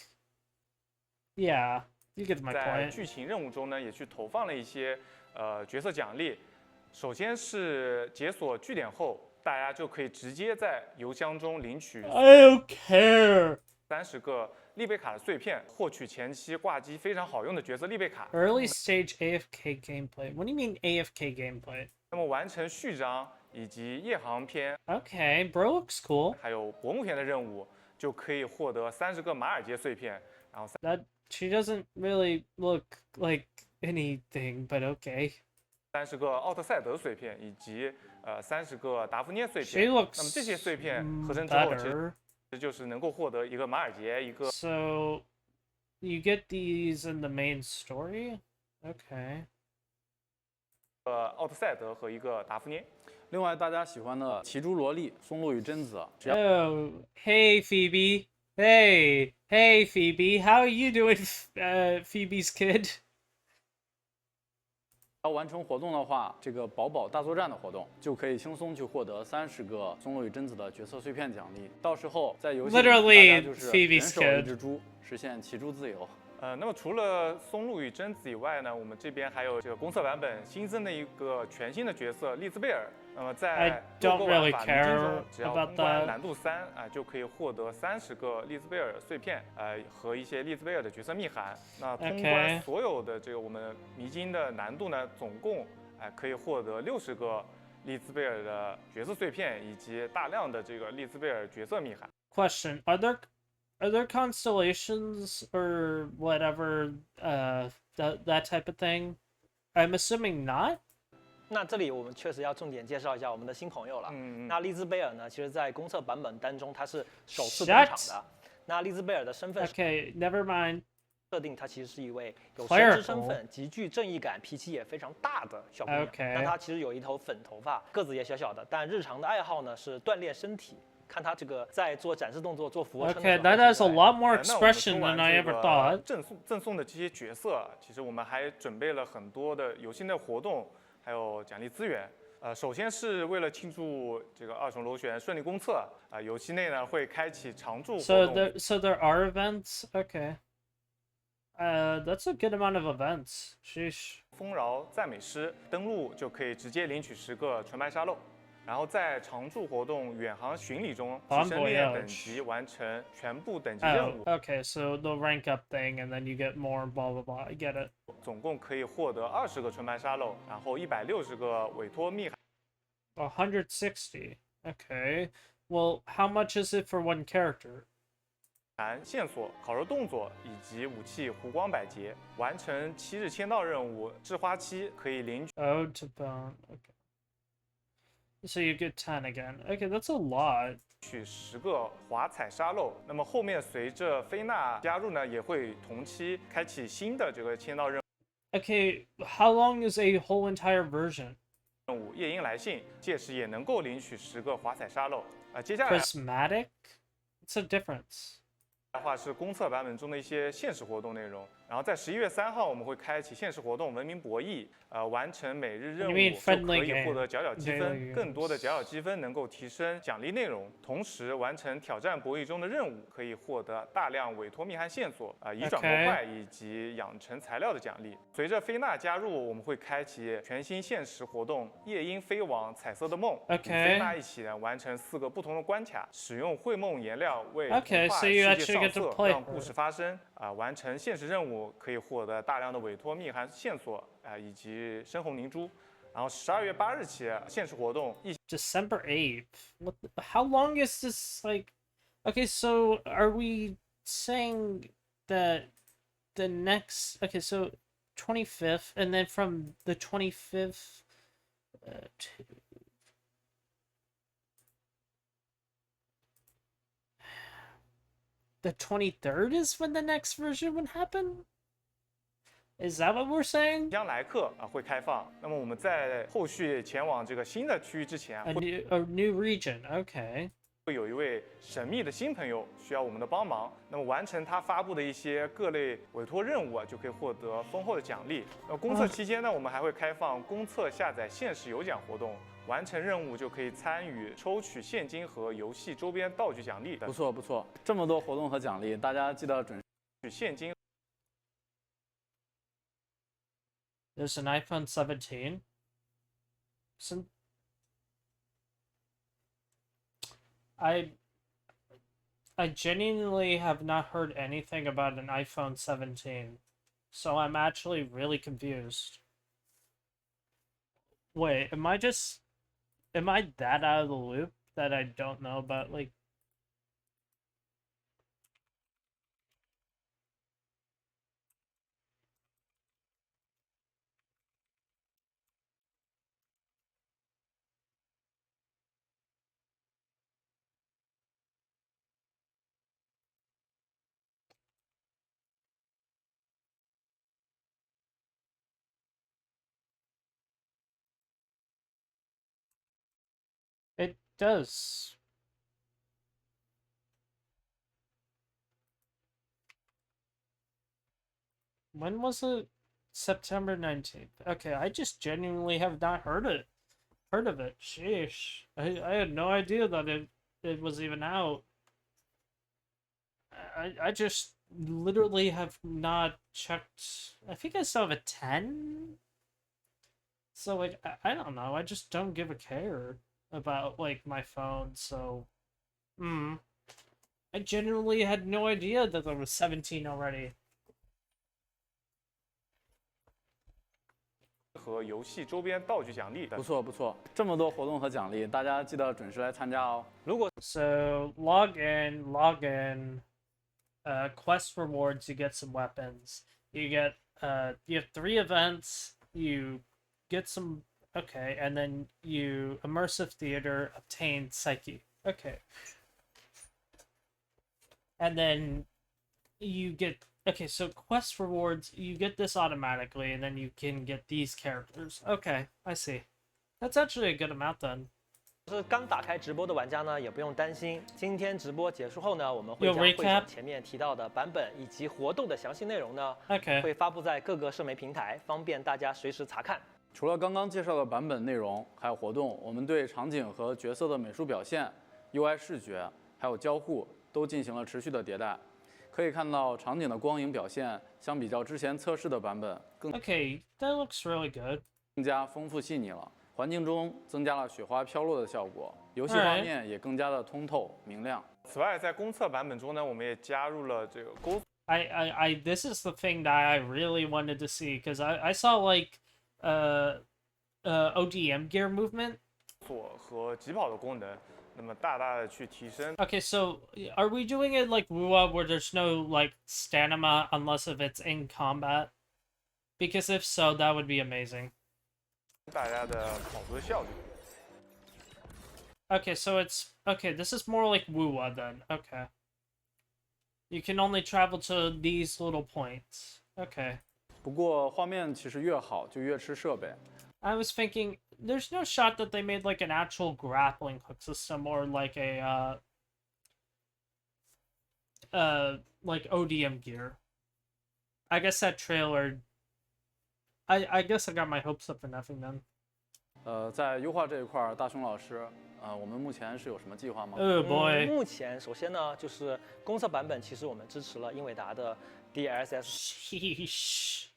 [SPEAKER 1] yeah, you get my
[SPEAKER 6] 在
[SPEAKER 1] point.
[SPEAKER 6] 剧情任务中呢，也去投放了一些角色奖励。首先是解锁据点后，大家就可以直接在邮箱中领取
[SPEAKER 1] I don't care.
[SPEAKER 6] 30个立贝卡的碎片，获取前期挂机非常好用的角色立贝卡。
[SPEAKER 1] Early stage AFK gameplay. What do you mean AFK gameplay?
[SPEAKER 6] 那么完成序章以及夜航篇
[SPEAKER 1] Okay, bro looks cool.
[SPEAKER 6] 还有薄幕篇的任务，就可以获得30个马尔街碎片，然后
[SPEAKER 1] That she doesn't really look like anything, but okay.
[SPEAKER 6] 30个奥特赛德碎片，以及30个达芙涅碎
[SPEAKER 1] She
[SPEAKER 6] 片。
[SPEAKER 1] looks
[SPEAKER 6] 那么这些碎片合成之后，其
[SPEAKER 1] better.
[SPEAKER 6] 实就是能够获得一个马尔杰，一个
[SPEAKER 1] So you get these in the main story? Okay.
[SPEAKER 6] 奥特赛德和一个达芙涅。
[SPEAKER 13] 另外，大家喜欢的奇珠萝莉、松露与贞子，只要
[SPEAKER 1] Oh, hey Phoebe. Hey, Phoebe. How are you doing, Phoebe's kid?
[SPEAKER 13] 要完成活动的话，这个宝宝大作战的活动就可以轻松去获得30个松露与贞子的角色碎片奖励。到时候在游戏里，大
[SPEAKER 1] Literally
[SPEAKER 13] 家就是人
[SPEAKER 1] Phoebe's
[SPEAKER 13] 手一
[SPEAKER 1] kid.
[SPEAKER 13] 只猪，实现骑猪自由。
[SPEAKER 6] 那么除了松露与贞子以外呢，我们这边还有这个公测版本新增的一个全新的角色丽兹贝尔。那么在
[SPEAKER 1] I
[SPEAKER 6] 诱
[SPEAKER 1] don't
[SPEAKER 6] 购玩
[SPEAKER 1] really
[SPEAKER 6] 法迷津
[SPEAKER 1] care
[SPEAKER 6] 中，只要
[SPEAKER 1] about
[SPEAKER 6] 通关
[SPEAKER 1] that.
[SPEAKER 6] 难度3就可以获得30个丽兹贝尔碎片，和一些丽兹贝尔的角色密函。那通关
[SPEAKER 1] Okay.
[SPEAKER 6] 所有的这个我们迷津的难度呢，总共可以获得60个丽兹贝尔的角色碎片，以及大量的这个丽兹贝尔角色密函。
[SPEAKER 1] Question: Are there constellations or whatever that type of thing? I'm assuming not.
[SPEAKER 5] 那这里我们确实要重点介绍一下我们的新朋友了。那丽兹贝尔呢，其实在公测版本当中它是首次登场的。那丽兹贝尔的身份
[SPEAKER 1] Okay, never mind.
[SPEAKER 5] 设定，她其实是一位有神职身份、极具正义感、脾气也非常大的小姑娘。但她其实有一头粉头发，个子也小小的，但日常的爱好呢是锻炼身体。看她这个在做展示动作、做俯卧撑。
[SPEAKER 1] Okay, that has a lot more expression than I ever thought.
[SPEAKER 6] 赠送的这些角色，其实我们还准备了很多的游戏内活动，还有奖励资源。首先是为了庆祝这个2重螺旋顺利公测，游戏内呢会开启常驻活动。
[SPEAKER 1] So there are events. Okay. That's a good amount of events. Sheesh.
[SPEAKER 6] 丰饶赞美诗登录就可以直接领取10个纯白沙漏。然后在常驻活动远航巡礼中提升历练等级，完成全部等级任务。
[SPEAKER 1] Okay, so the rank up thing, and then you get more, blah blah blah. I get it.
[SPEAKER 6] 总共可以获得20个纯白沙漏，然后160个委托密函。
[SPEAKER 1] 160. Okay. Well, how much is it for one character?
[SPEAKER 6] 线索、烤肉动作以及武器弧光百劫，完成7日签到任务制花期可以领取。
[SPEAKER 1] Oh, to burn. Okay. So you get 10 again. Okay, that's a lot.
[SPEAKER 6] 取10个华彩沙漏，那么后面随着菲娜加入呢，也会同期开启新的这个签到任务。
[SPEAKER 1] Okay, how long is a whole entire version?
[SPEAKER 6] 任务夜莺来信，届时也能够领取10个华彩沙漏。接下来
[SPEAKER 1] prismatic? What's the difference?
[SPEAKER 6] 的话是公测版本中的一些限时活动内容，然后在11月3号我们会开启限时活动文明博弈，完成每日任务就可以获得角角积分，更多的角角积分能够提升奖励内容，同时完成挑战博弈中的任务可以获得大量委托密函线索、移转模块以及养成材料的奖励。随着菲娜加入，我们会开启全新限时活动夜莺飞往彩色的梦，与菲娜一起完成4个不同的关卡，使用绘梦颜料为童话世界
[SPEAKER 1] get to play
[SPEAKER 6] 让故事发生完成现实任务可以获得大量的委托密函线索以及深红灵珠。然后12月8日起，限时活动。
[SPEAKER 1] December 8th. How long is this? Like, okay, so are we saying that the next? Okay, so 25th, and then from the 25th to the 23rd is when the next version would happen? Is that what we're saying?
[SPEAKER 6] 将来客会开放。那么我们在后续前往这个新的区域之前
[SPEAKER 1] A new region, okay.
[SPEAKER 6] 会有一位神秘的新朋友需要我们的帮忙。那么完成他发布的一些各类委托任务就可以获得丰厚的奖励。公测期间呢，我们还会开放公测下载限时有奖活动。完成任务就可以参与抽取现金和游戏周边道具奖励。
[SPEAKER 13] 不错不错，这么多活动和奖励，大家记得准时
[SPEAKER 6] 取现金。
[SPEAKER 1] There's an iPhone 17. I genuinely have not heard anything about an iPhone 17, so I'm actually really confused. Wait, am I that out of the loop that I don't know about, like... It does. When was it? September 19th. Okay, I just genuinely have not heard of it. Sheesh. I had no idea that it was even out. I just literally have not checked. I think I still have a 10. So like I don't know. I just don't give a care about like my phone, so I genuinely had no idea that there was 17 already.
[SPEAKER 6] 和游戏周边道具奖励。
[SPEAKER 13] 不错不错，这么多活动和奖励，大家记得准时来参加哦。
[SPEAKER 1] So log in, quest rewards, you get some weapons. You get you have 3 events, you get some okay, and then you immersive theater, obtain psyche. Okay. And then you get okay, so quest rewards, you get this automatically, and then you can get these characters. Okay, I see. That's actually a good amount then.
[SPEAKER 5] 是刚打开直播的玩家呢，也不用担心。今天直播结束后呢，我们会将会长前面提到的版本以及活动的详细内容呢，会发布在各个社媒平台，方便大家随时查看。
[SPEAKER 13] 除了刚刚介绍的版本内容，还有活动，我们对场景和角色的美术表现、UI 视觉，还有交互都进行了持续的迭代。可以看到场景的光影表现，相比较之前测试的版本
[SPEAKER 1] Okay, that looks really good.
[SPEAKER 13] 更加丰富细腻了。环境中增加了雪花飘落的效果，游戏画面也更加的通透明亮。
[SPEAKER 6] 此外，在公测版本中呢，我们也加入了这个勾。
[SPEAKER 1] This is the thing that I really wanted to see because I saw like ODM gear movement.
[SPEAKER 6] 和疾跑的功能，那么大大的去提升。
[SPEAKER 1] Okay, so are we doing it like WUA where there's no like stamina unless if it's in combat? Because if so, that would be amazing.
[SPEAKER 6] 大家的跑步的效率。
[SPEAKER 1] Okay, so it's okay. This is more like WUA then. Okay. You can only travel to these little points. Okay.
[SPEAKER 13] 不过画面其实越好就越吃设备。
[SPEAKER 1] I was thinking there's no shot that they made like an actual grappling hook system or like a like ODM gear. I guess that trailer I guess I got my hopes up for nothing then.
[SPEAKER 13] 在优化这一块，大雄老师，我们目前是有什么计划吗
[SPEAKER 1] ？Oh boy.
[SPEAKER 5] 目前首先呢，就是公测版本，其实我们支持了英伟达的 DLSS。Sheesh.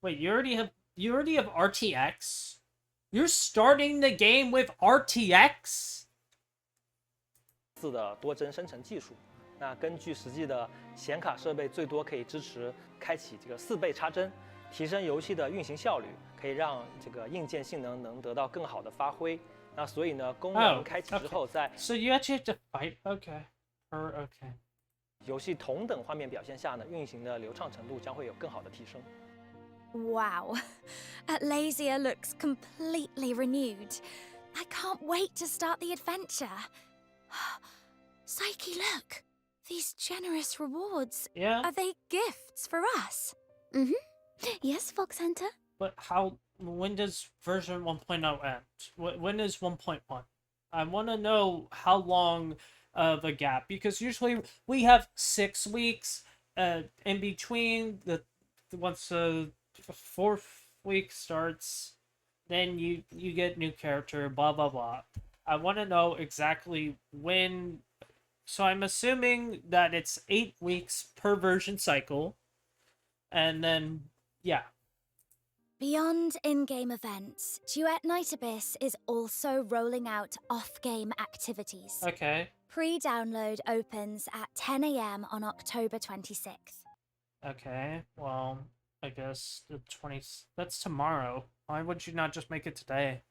[SPEAKER 1] Wait, you already have RTX? You're starting the game with RTX?
[SPEAKER 5] 的多帧生成技术，那根据实际的显卡设备，最多可以支持开启这个4倍插帧，提升游戏的运行效率，可以让这个硬件性能能得到更好的发挥。那所以呢，功能开启之后，在
[SPEAKER 1] So you actually have to fight? Okay. Or okay.
[SPEAKER 5] 游戏同等画面表现下呢，运行的流畅程度将会有更好的提升。
[SPEAKER 10] Wow. Atlasia looks completely renewed. I can't wait to start the adventure. Psyche, look. These generous rewards.
[SPEAKER 1] Yeah.
[SPEAKER 10] Are they gifts for us? Yes, Fox Hunter?
[SPEAKER 1] But when does version 1.0 end? When is 1.1? I want to know how long of a gap, because usually we have 6 weeks in between once the 4th week starts, then you get new character, blah blah blah. I want to know exactly when. So I'm assuming that it's 8 weeks per version cycle, and then yeah.
[SPEAKER 10] Beyond in-game events, Duet Night Abyss is also rolling out off-game activities.
[SPEAKER 1] Okay.
[SPEAKER 10] Pre-download opens at 10 a.m. on October 26th.
[SPEAKER 1] Okay, well, I guess the 20th... That's tomorrow. Why would you not just make it today?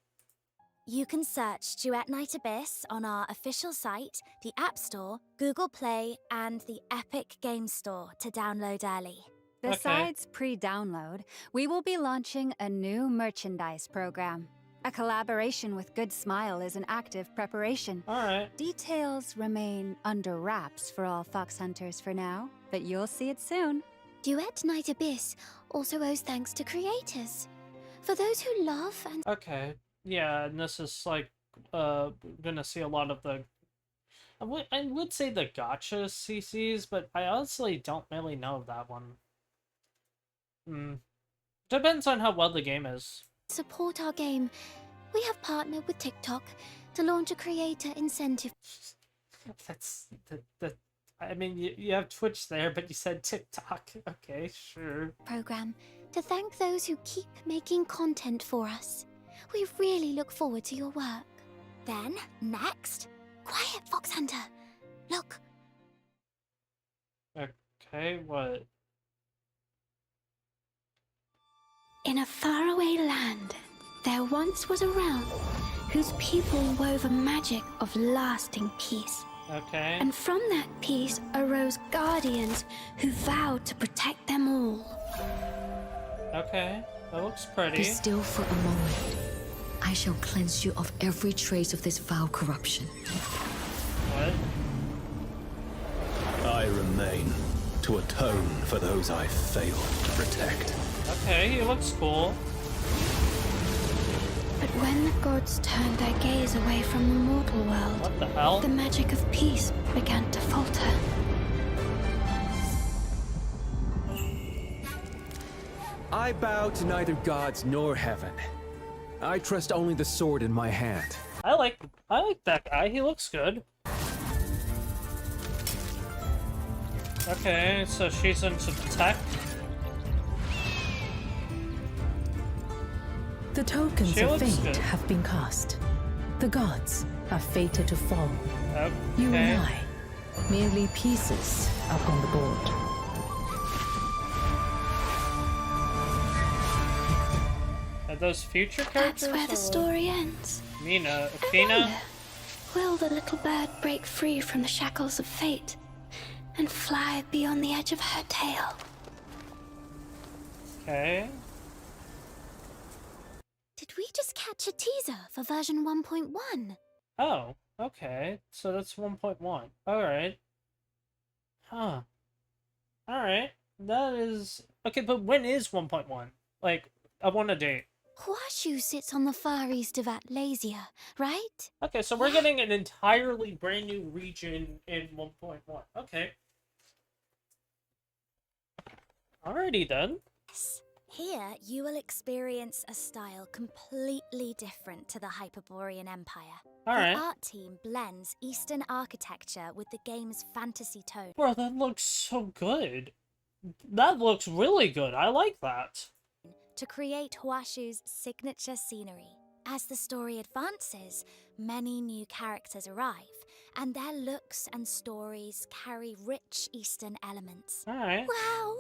[SPEAKER 10] You can search Duet Night Abyss on our official site, the App Store, Google Play, and the Epic Games Store to download early.
[SPEAKER 11] Besides pre-download, we will be launching a new merchandise program. A collaboration with Good Smile is in active preparation.
[SPEAKER 1] Alright.
[SPEAKER 11] Details remain under wraps for all Fox Hunters for now, but you'll see it soon.
[SPEAKER 10] Duet Night Abyss also owes thanks to creators. For those who love and...
[SPEAKER 1] Okay, yeah, and this is like, gonna see a lot of the... I would say the gacha CCs, but I honestly don't really know that one. Depends on how well the game is.
[SPEAKER 10] Support our game. We have partnered with TikTok to launch a creator incentive.
[SPEAKER 1] That's I mean, you have Twitch there, but you said TikTok. Okay, sure.
[SPEAKER 10] Program to thank those who keep making content for us. We really look forward to your work. Then, next, quiet, Fox Hunter. Look.
[SPEAKER 1] Okay, what?
[SPEAKER 14] In a faraway land, there once was a realm whose people wove a magic of lasting peace.
[SPEAKER 1] Okay.
[SPEAKER 14] And from that peace arose guardians who vowed to protect them all.
[SPEAKER 1] Okay, that looks pretty.
[SPEAKER 15] Be still for a moment. I shall cleanse you of every trace of this foul corruption.
[SPEAKER 1] What?
[SPEAKER 16] I remain to atone for those I failed to protect.
[SPEAKER 1] Okay, he looks cool.
[SPEAKER 14] But when the gods turned their gaze away from the mortal world,
[SPEAKER 1] what the hell?
[SPEAKER 14] The magic of peace began to falter.
[SPEAKER 17] I bow to neither gods nor heaven. I trust only the sword in my hand.
[SPEAKER 1] I like that guy. He looks good. Okay, so she's into tech.
[SPEAKER 18] The tokens of fate have been cast. The gods are fated to fall.
[SPEAKER 1] Okay.
[SPEAKER 18] You and I, merely pieces upon the board.
[SPEAKER 1] Are those future characters?
[SPEAKER 14] That's where the story ends.
[SPEAKER 1] Mina, Athena?
[SPEAKER 14] Will the little bird break free from the shackles of fate and fly beyond the edge of her tail?
[SPEAKER 1] Okay.
[SPEAKER 10] Did we just catch a teaser for version 1.1?
[SPEAKER 1] Oh, okay. So that's 1.1. Alright. Huh. Alright. That is... Okay, but when is 1.1? Like, I want a date.
[SPEAKER 10] Huashu sits on the far east of Atlasia, right?
[SPEAKER 1] Okay, so we're getting an entirely brand new region in 1.1. Okay. Alrighty then.
[SPEAKER 10] Here, you will experience a style completely different to the Hyperborean Empire.
[SPEAKER 1] Alright.
[SPEAKER 10] The art team blends Eastern architecture with the game's fantasy tone.
[SPEAKER 1] Bro, that looks so good. That looks really good. I like that.
[SPEAKER 10] To create Huashu's signature scenery. As the story advances, many new characters arrive, and their looks and stories carry rich Eastern elements.
[SPEAKER 1] Alright.
[SPEAKER 10] Wow!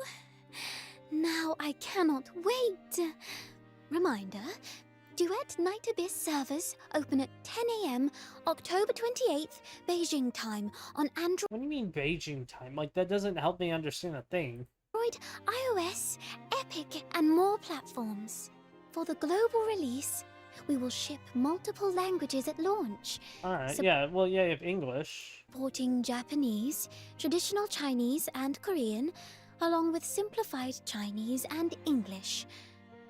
[SPEAKER 10] Now I cannot wait! Reminder, Duet Night Abyss servers open at 10 a.m. October 28th, Beijing time on Android.
[SPEAKER 1] What do you mean Beijing time? Like, that doesn't help me understand a thing.
[SPEAKER 10] iOS, Epic, and more platforms. For the global release, we will ship multiple languages at launch.
[SPEAKER 1] Alright, yeah, well, yeah, you have English.
[SPEAKER 10] Supporting Japanese, traditional Chinese, and Korean, along with simplified Chinese and English.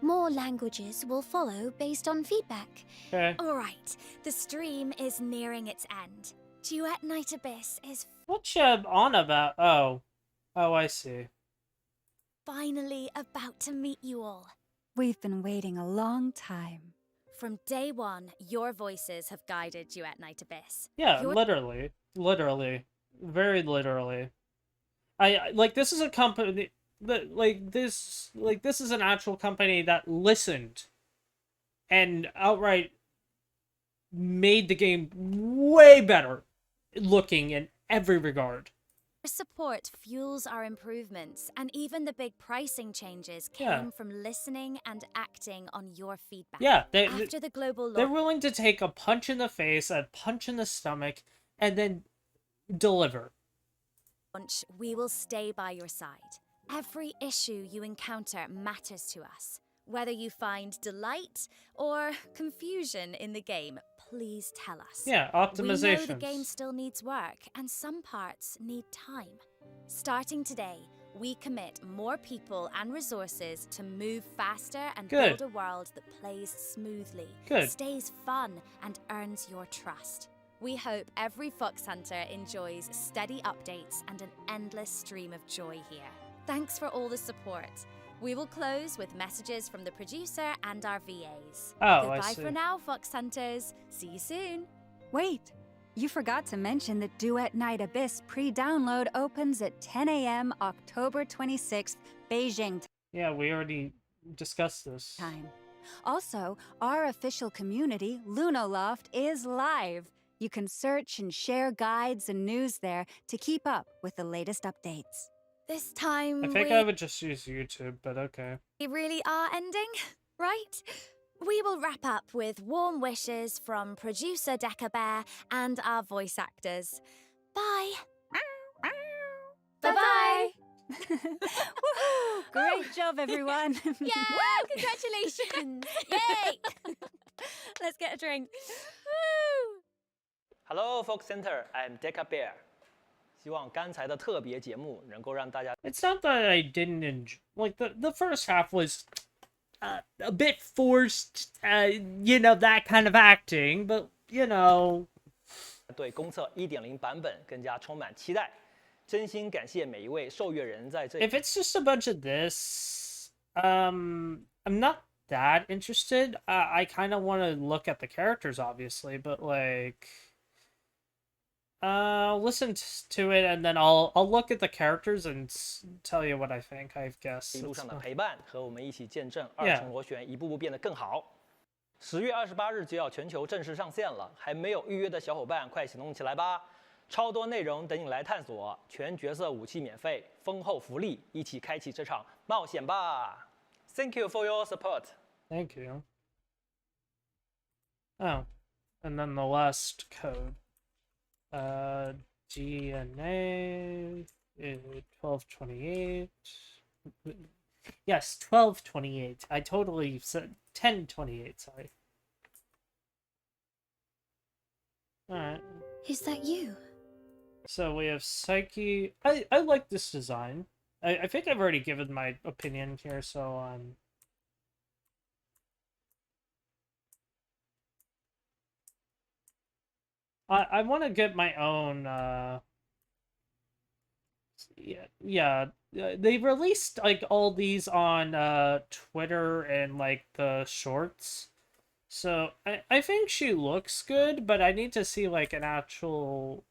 [SPEAKER 10] More languages will follow based on feedback.
[SPEAKER 1] Okay.
[SPEAKER 10] Alright, the stream is nearing its end. Duet Night Abyss is
[SPEAKER 1] What you on about? Oh. Oh, I see.
[SPEAKER 10] finally about to meet you all.
[SPEAKER 11] We've been waiting a long time.
[SPEAKER 10] From day one, your voices have guided Duet Night Abyss.
[SPEAKER 1] Yeah,
[SPEAKER 10] Your-
[SPEAKER 1] literally. Literally. Very literally. Like, this is a company that, this is an actual company that listened and outright made the game way better looking in every regard.
[SPEAKER 10] Your support fuels our improvements, and even the big pricing changes came
[SPEAKER 1] Yeah.
[SPEAKER 10] from listening and acting on your feedback.
[SPEAKER 1] Yeah,
[SPEAKER 10] After the global
[SPEAKER 1] they're
[SPEAKER 10] launch,
[SPEAKER 1] willing to take a punch in the face, a punch in the stomach, and then deliver.
[SPEAKER 10] we will stay by your side. Every issue you encounter matters to us. Whether you find delight or confusion in the game, please tell us.
[SPEAKER 1] Yeah,
[SPEAKER 10] We know the
[SPEAKER 1] optimizations.
[SPEAKER 10] game still needs work, and some parts need time. Starting today, we commit more people and resources to move faster and
[SPEAKER 1] Good.
[SPEAKER 10] build a world that plays smoothly,
[SPEAKER 1] Good.
[SPEAKER 10] stays fun, and earns your trust. We hope every Fox Hunter enjoys steady updates and an endless stream of joy here. Thanks for all the support. We will close with messages from the producer and our VAs.
[SPEAKER 11] Oh, I
[SPEAKER 10] Goodbye
[SPEAKER 11] see.
[SPEAKER 10] for now, Fox Hunters. See you soon.
[SPEAKER 11] Wait, you forgot to mention that Duet Night Abyss pre-download opens at 10 a.m. October 26th, Beijing
[SPEAKER 1] Yeah, we already discussed this.
[SPEAKER 11] time. Also, our official community, Lunoloft, is live. You can search and share guides and news there to keep up with the latest updates.
[SPEAKER 10] This time
[SPEAKER 1] I think I would just use YouTube, but okay.
[SPEAKER 10] we really are ending, right? We will wrap up with warm wishes from producer Deca Bear and our voice actors. Bye. Bye-bye.
[SPEAKER 11] Woohoo! Great job, everyone.
[SPEAKER 10] Yeah, congratulations. Yay. Let's get a drink. Woo!
[SPEAKER 5] Hello, Fox Center. I'm Deca Bear. 希望刚才的特别节目能够让大家
[SPEAKER 1] It's not that I didn't enjoy. Like, the first half was a bit forced, you know, that kind of acting, but, you know.
[SPEAKER 5] 对公测 1.0 版本更加充满期待。真心感谢每一位受阅人在这。
[SPEAKER 1] If it's just a bunch of this, I'm not that interested. I kind of want to look at the characters, obviously, but like, listen to it and then I'll look at the characters and tell you what I think. I guess.
[SPEAKER 5] 一路上的陪伴和我们一起见证二重螺旋一步步变得更好。10月28日就要全球正式上线了，还没有预约的小伙伴快行动起来吧！超多内容等你来探索，全角色武器免费，丰厚福利，一起开启这场冒险吧 ！Thank you for your support.
[SPEAKER 1] Thank you. Oh, and then the last code. GNA 1228. Yes, 1228. I totally said 1028, sorry. Alright.
[SPEAKER 10] Is that you?
[SPEAKER 1] So we have Psyche. I like this design. I think I've already given my opinion here, so I want to get my own yeah, they released like all these on Twitter and like the shorts. So I think she looks good, but I need to see like an actual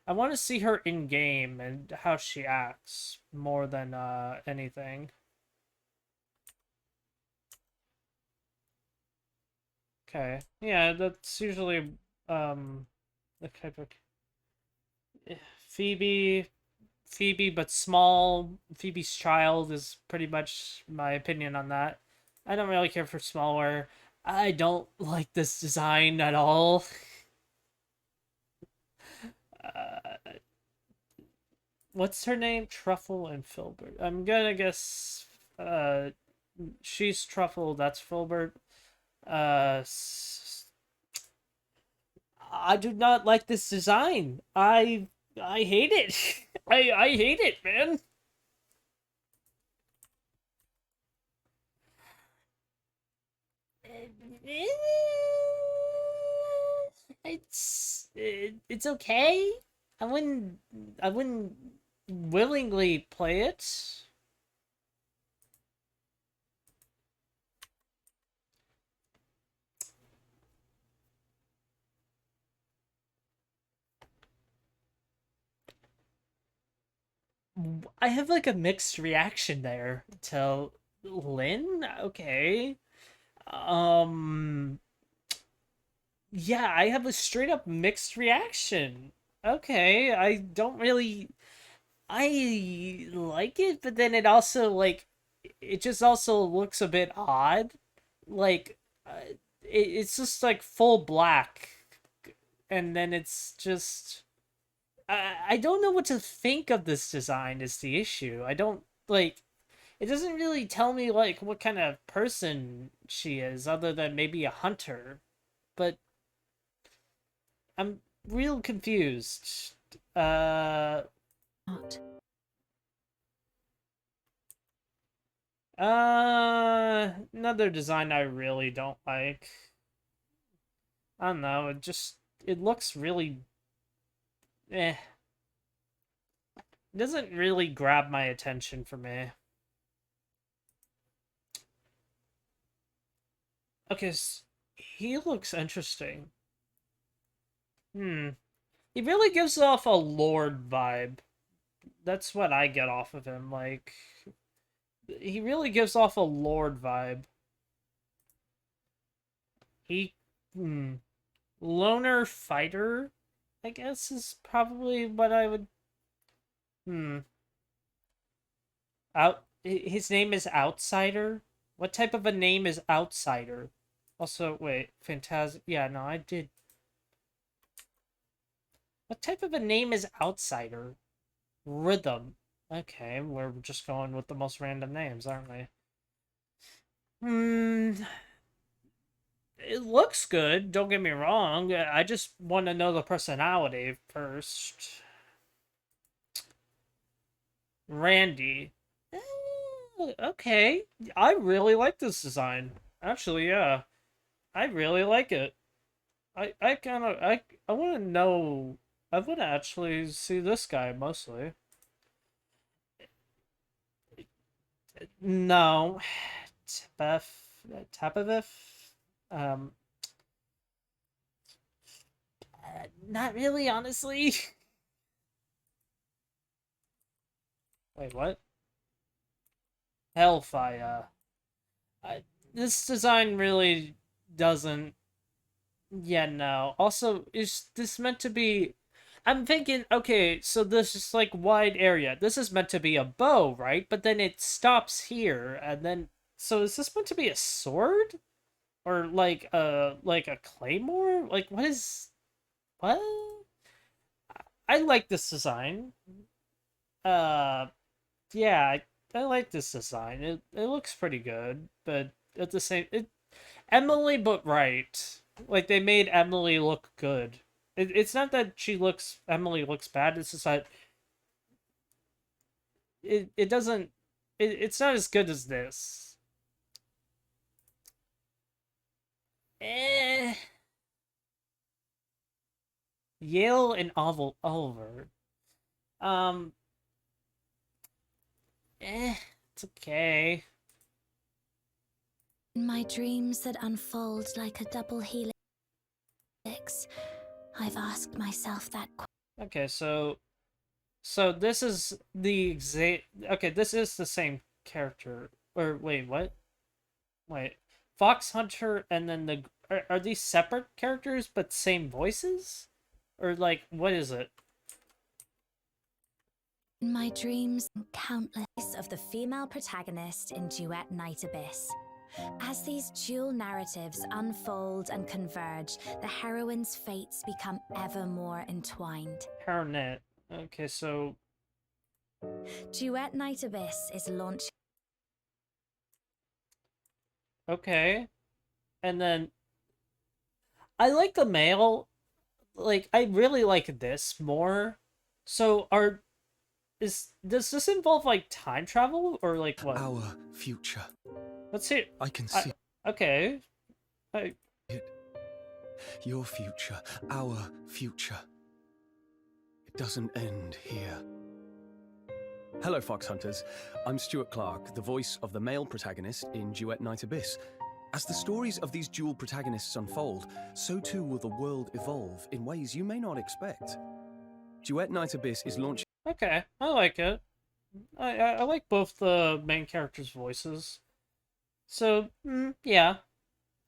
[SPEAKER 1] I want to see her in game and how she acts more than anything. Okay. Yeah, that's usually the type of Phoebe, but small. Phoebe's child is pretty much my opinion on that. I don't really care for smallware. I don't like this design at all. What's her name? Truffle and Filbert. I'm gonna guess she's Truffle, that's Filbert. I do not like this design. I hate it. I hate it, man. It's okay. I wouldn't willingly play it. I have like a mixed reaction there to Lynn. Okay. Yeah, I have a straight up mixed reaction. Okay, I don't really I like it, but then it also like it just also looks a bit odd. Like it's just like full black and then it's just I don't know what to think of this design is the issue. I don't like it doesn't really tell me like what kind of person she is other than maybe a hunter. But I'm real confused. Another design I really don't like. I don't know, it looks really it doesn't really grab my attention for me. Okay, he looks interesting. He really gives off a lord vibe. That's what I get off of him. Like, he really gives off a lord vibe. Loner fighter, I guess, is probably what I would. His name is Outsider. What type of a name is Outsider? Also, wait, Fantastic. Yeah, no, I did. What type of a name is Outsider? Rhythm. Okay, we're just going with the most random names, aren't we? It looks good, don't get me wrong. I just want to know the personality first. Randy. Okay. I really like this design. Actually, yeah. I really like it. I want to know. I want to actually see this guy mostly. No. Tapaviv? Not really, honestly. Wait, what? Hellfire. This design really doesn't... Yeah, no. Also, is this meant to be... I'm thinking, okay, so this is like wide area. This is meant to be a bow, right? But then it stops here, and then... So is this meant to be a sword? Or like a claymore? Like, what is... What? I like this design. Yeah, I like this design. It looks pretty good, but at the same... Emily, but right. Like, they made Emily look good. It's not that Emily looks bad, it's just that it doesn't... It's not as good as this. Yale and Oliver. It's okay.
[SPEAKER 14] In my dreams that unfold like a double helix, I've asked myself that question.
[SPEAKER 1] Okay, so this is the exact... Okay, this is the same character. Or wait, what? Wait. Fox Hunter and then the... Are these separate characters but same voices? Or like, what is it?
[SPEAKER 10] In my dreams, countless of the female protagonist in Duet Night Abyss. As these dual narratives unfold and converge, the heroine's fates become ever more entwined.
[SPEAKER 1] Hairnet. Okay, so...
[SPEAKER 10] Duet Night Abyss is launching...
[SPEAKER 1] Okay. And then... I like the male... Like, I really like this more. So, does this involve, like, time travel? Or, like, what?
[SPEAKER 17] Our future.
[SPEAKER 1] Let's see.
[SPEAKER 17] I can see
[SPEAKER 1] okay.
[SPEAKER 17] it. Your future. Our future. It doesn't end here. Hello, Fox Hunters. I'm Stuart Clark, the voice of the male protagonist in Duet Night Abyss. As the stories of these dual protagonists unfold, so too will the world evolve in ways you may not expect. Duet Night Abyss is launching...
[SPEAKER 1] Okay, I like it. I like both the main characters' voices. So, yeah.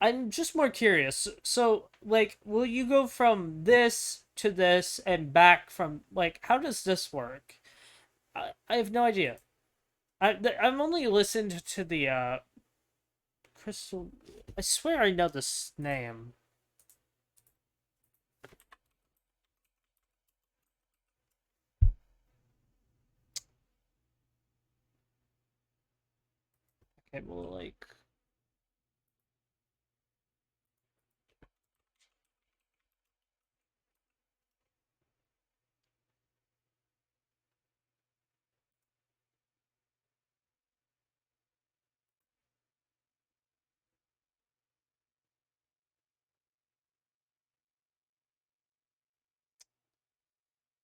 [SPEAKER 1] I'm just more curious. So, like, will you go from this to this and back from, like, how does this work? I have no idea. I've only listened to the, Crystal... I swear I know this name. Okay, well, like...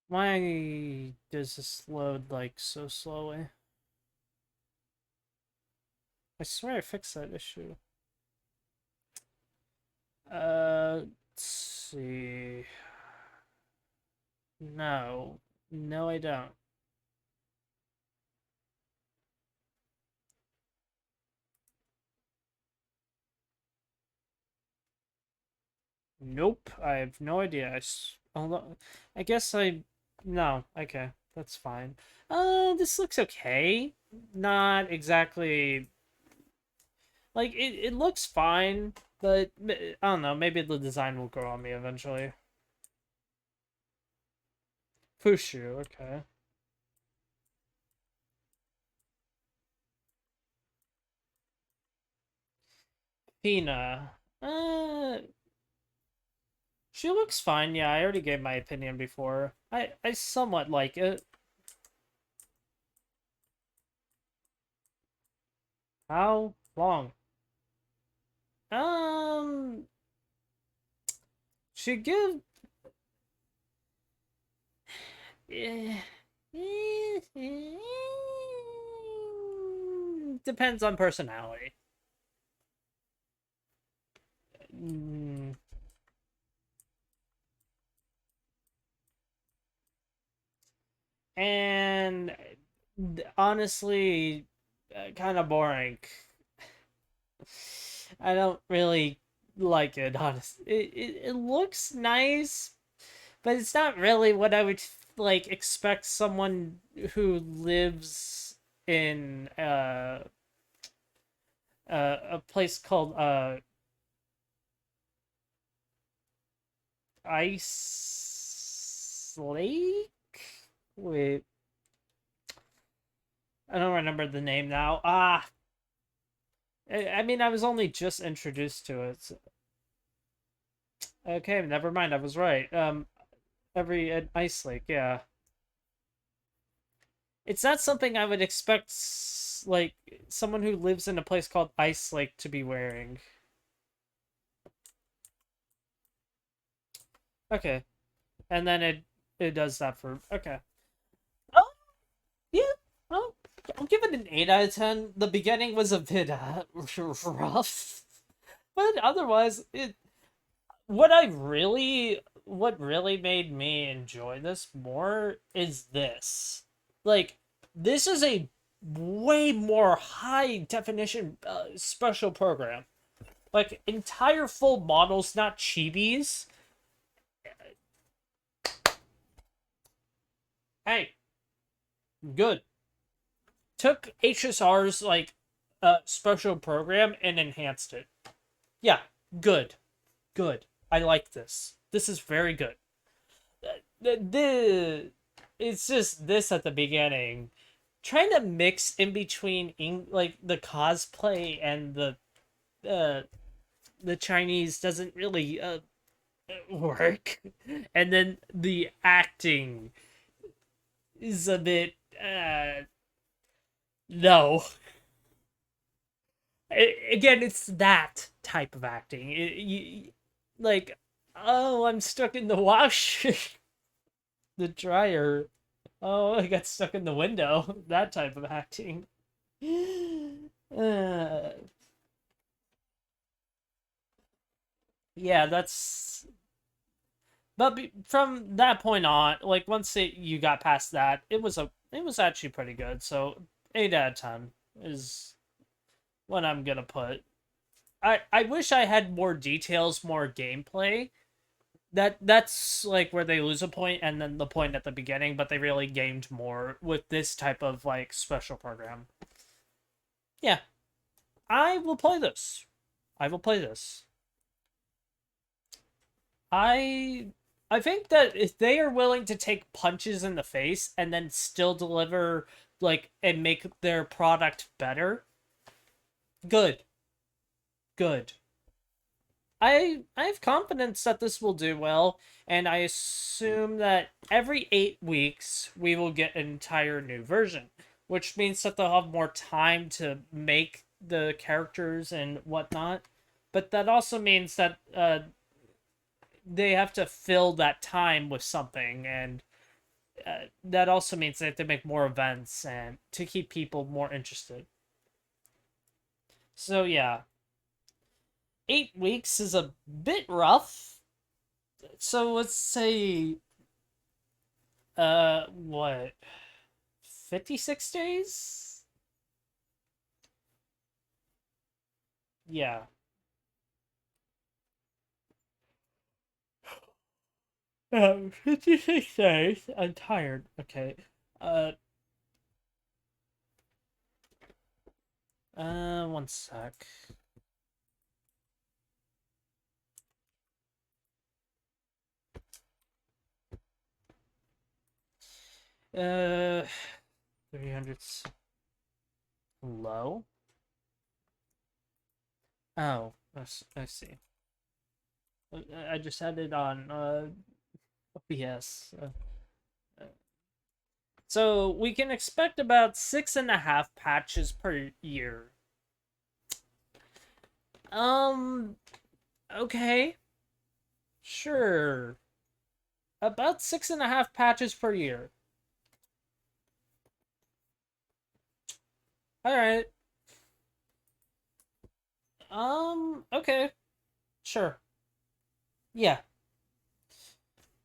[SPEAKER 1] Why does this load, like, so slowly? I swear I fixed that issue. Let's see. No. No, I don't. Nope, I have no idea. I guess no, okay, that's fine. This looks okay. Not exactly... Like, it looks fine, but I don't know, maybe the design will grow on me eventually. Fushu, okay. Fina. She looks fine, yeah, I already gave my opinion before. I somewhat like it. How long? Should give... Depends on personality. And honestly, kind of boring. I don't really like it, honestly. It looks nice, but it's not really what I would, like, expect someone who lives in a place called Ice Lake? Wait. I don't remember the name now. I mean, I was only just introduced to it. So... Okay, never mind. I was right. Ice Lake, yeah. It's not something I would expect, like, someone who lives in a place called Ice Lake to be wearing. Okay. And then it does that for... Okay. Oh, yeah. Well, I'll give it an 8 out of 10. The beginning was a bit rough. But otherwise, what really made me enjoy this more is this. Like, this is a way more high definition special program. Like, entire full models, not chibis. Hey. Good. Took HSR's, like, special program and enhanced it. Yeah, good. Good. I like this. This is very good. It's just this at the beginning. Trying to mix in between like the cosplay and the Chinese doesn't really work. And then the acting is a bit no. Again, it's that type of acting. Like, oh, I'm stuck in the washer, the dryer. Oh, I got stuck in the window. That type of acting. Yeah, that's. But from that point on, like once you got past that, it was actually pretty good. So 8 out of 10 is what I'm gonna put. I wish I had more details, more gameplay. That's like where they lose a point, and then the point at the beginning. But they really gained more with this type of like special program. Yeah, I will play this. I will play this. I think that if they are willing to take punches in the face and then still deliver like and make their product better, good. Good. I have confidence that this will do well, and I assume that every 8 weeks we will get an entire new version, which means that they'll have more time to make the characters and whatnot. But that also means that they have to fill that time with something, and that also means they have to make more events and to keep people more interested. So yeah. 8 weeks is a bit rough. So let's say, what? 56 days? Yeah. Yeah, 56 days. I'm tired. Okay. One sec. Uh, 300's low. Oh, I see. I just had it on OBS. So we can expect about 6.5 patches per year. Okay. Sure. About 6.5 patches per year. Alright. Okay. Sure. Yeah.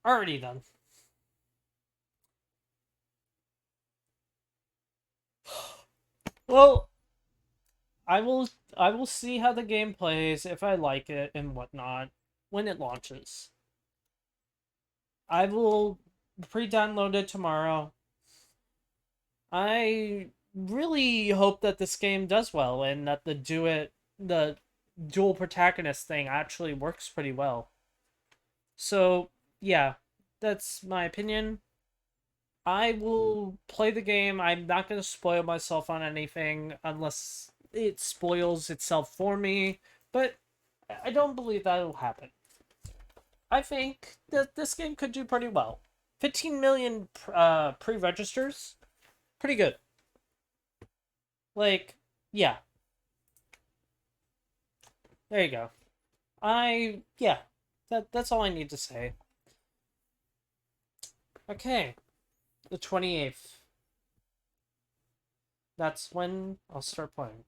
[SPEAKER 1] Already done. Well, I will see how the game plays, if I like it and whatnot, when it launches. I will pre-download it tomorrow. I really hope that this game does well and that the dual protagonist thing actually works pretty well. So, yeah, that's my opinion. I will play the game. I'm not going to spoil myself on anything unless it spoils itself for me, but I don't believe that'll happen. I think that this game could do pretty well. 15 million pre-registers? Pretty good. Like, yeah. There you go. Yeah. That's all I need to say. Okay. The 28th. That's when I'll start playing.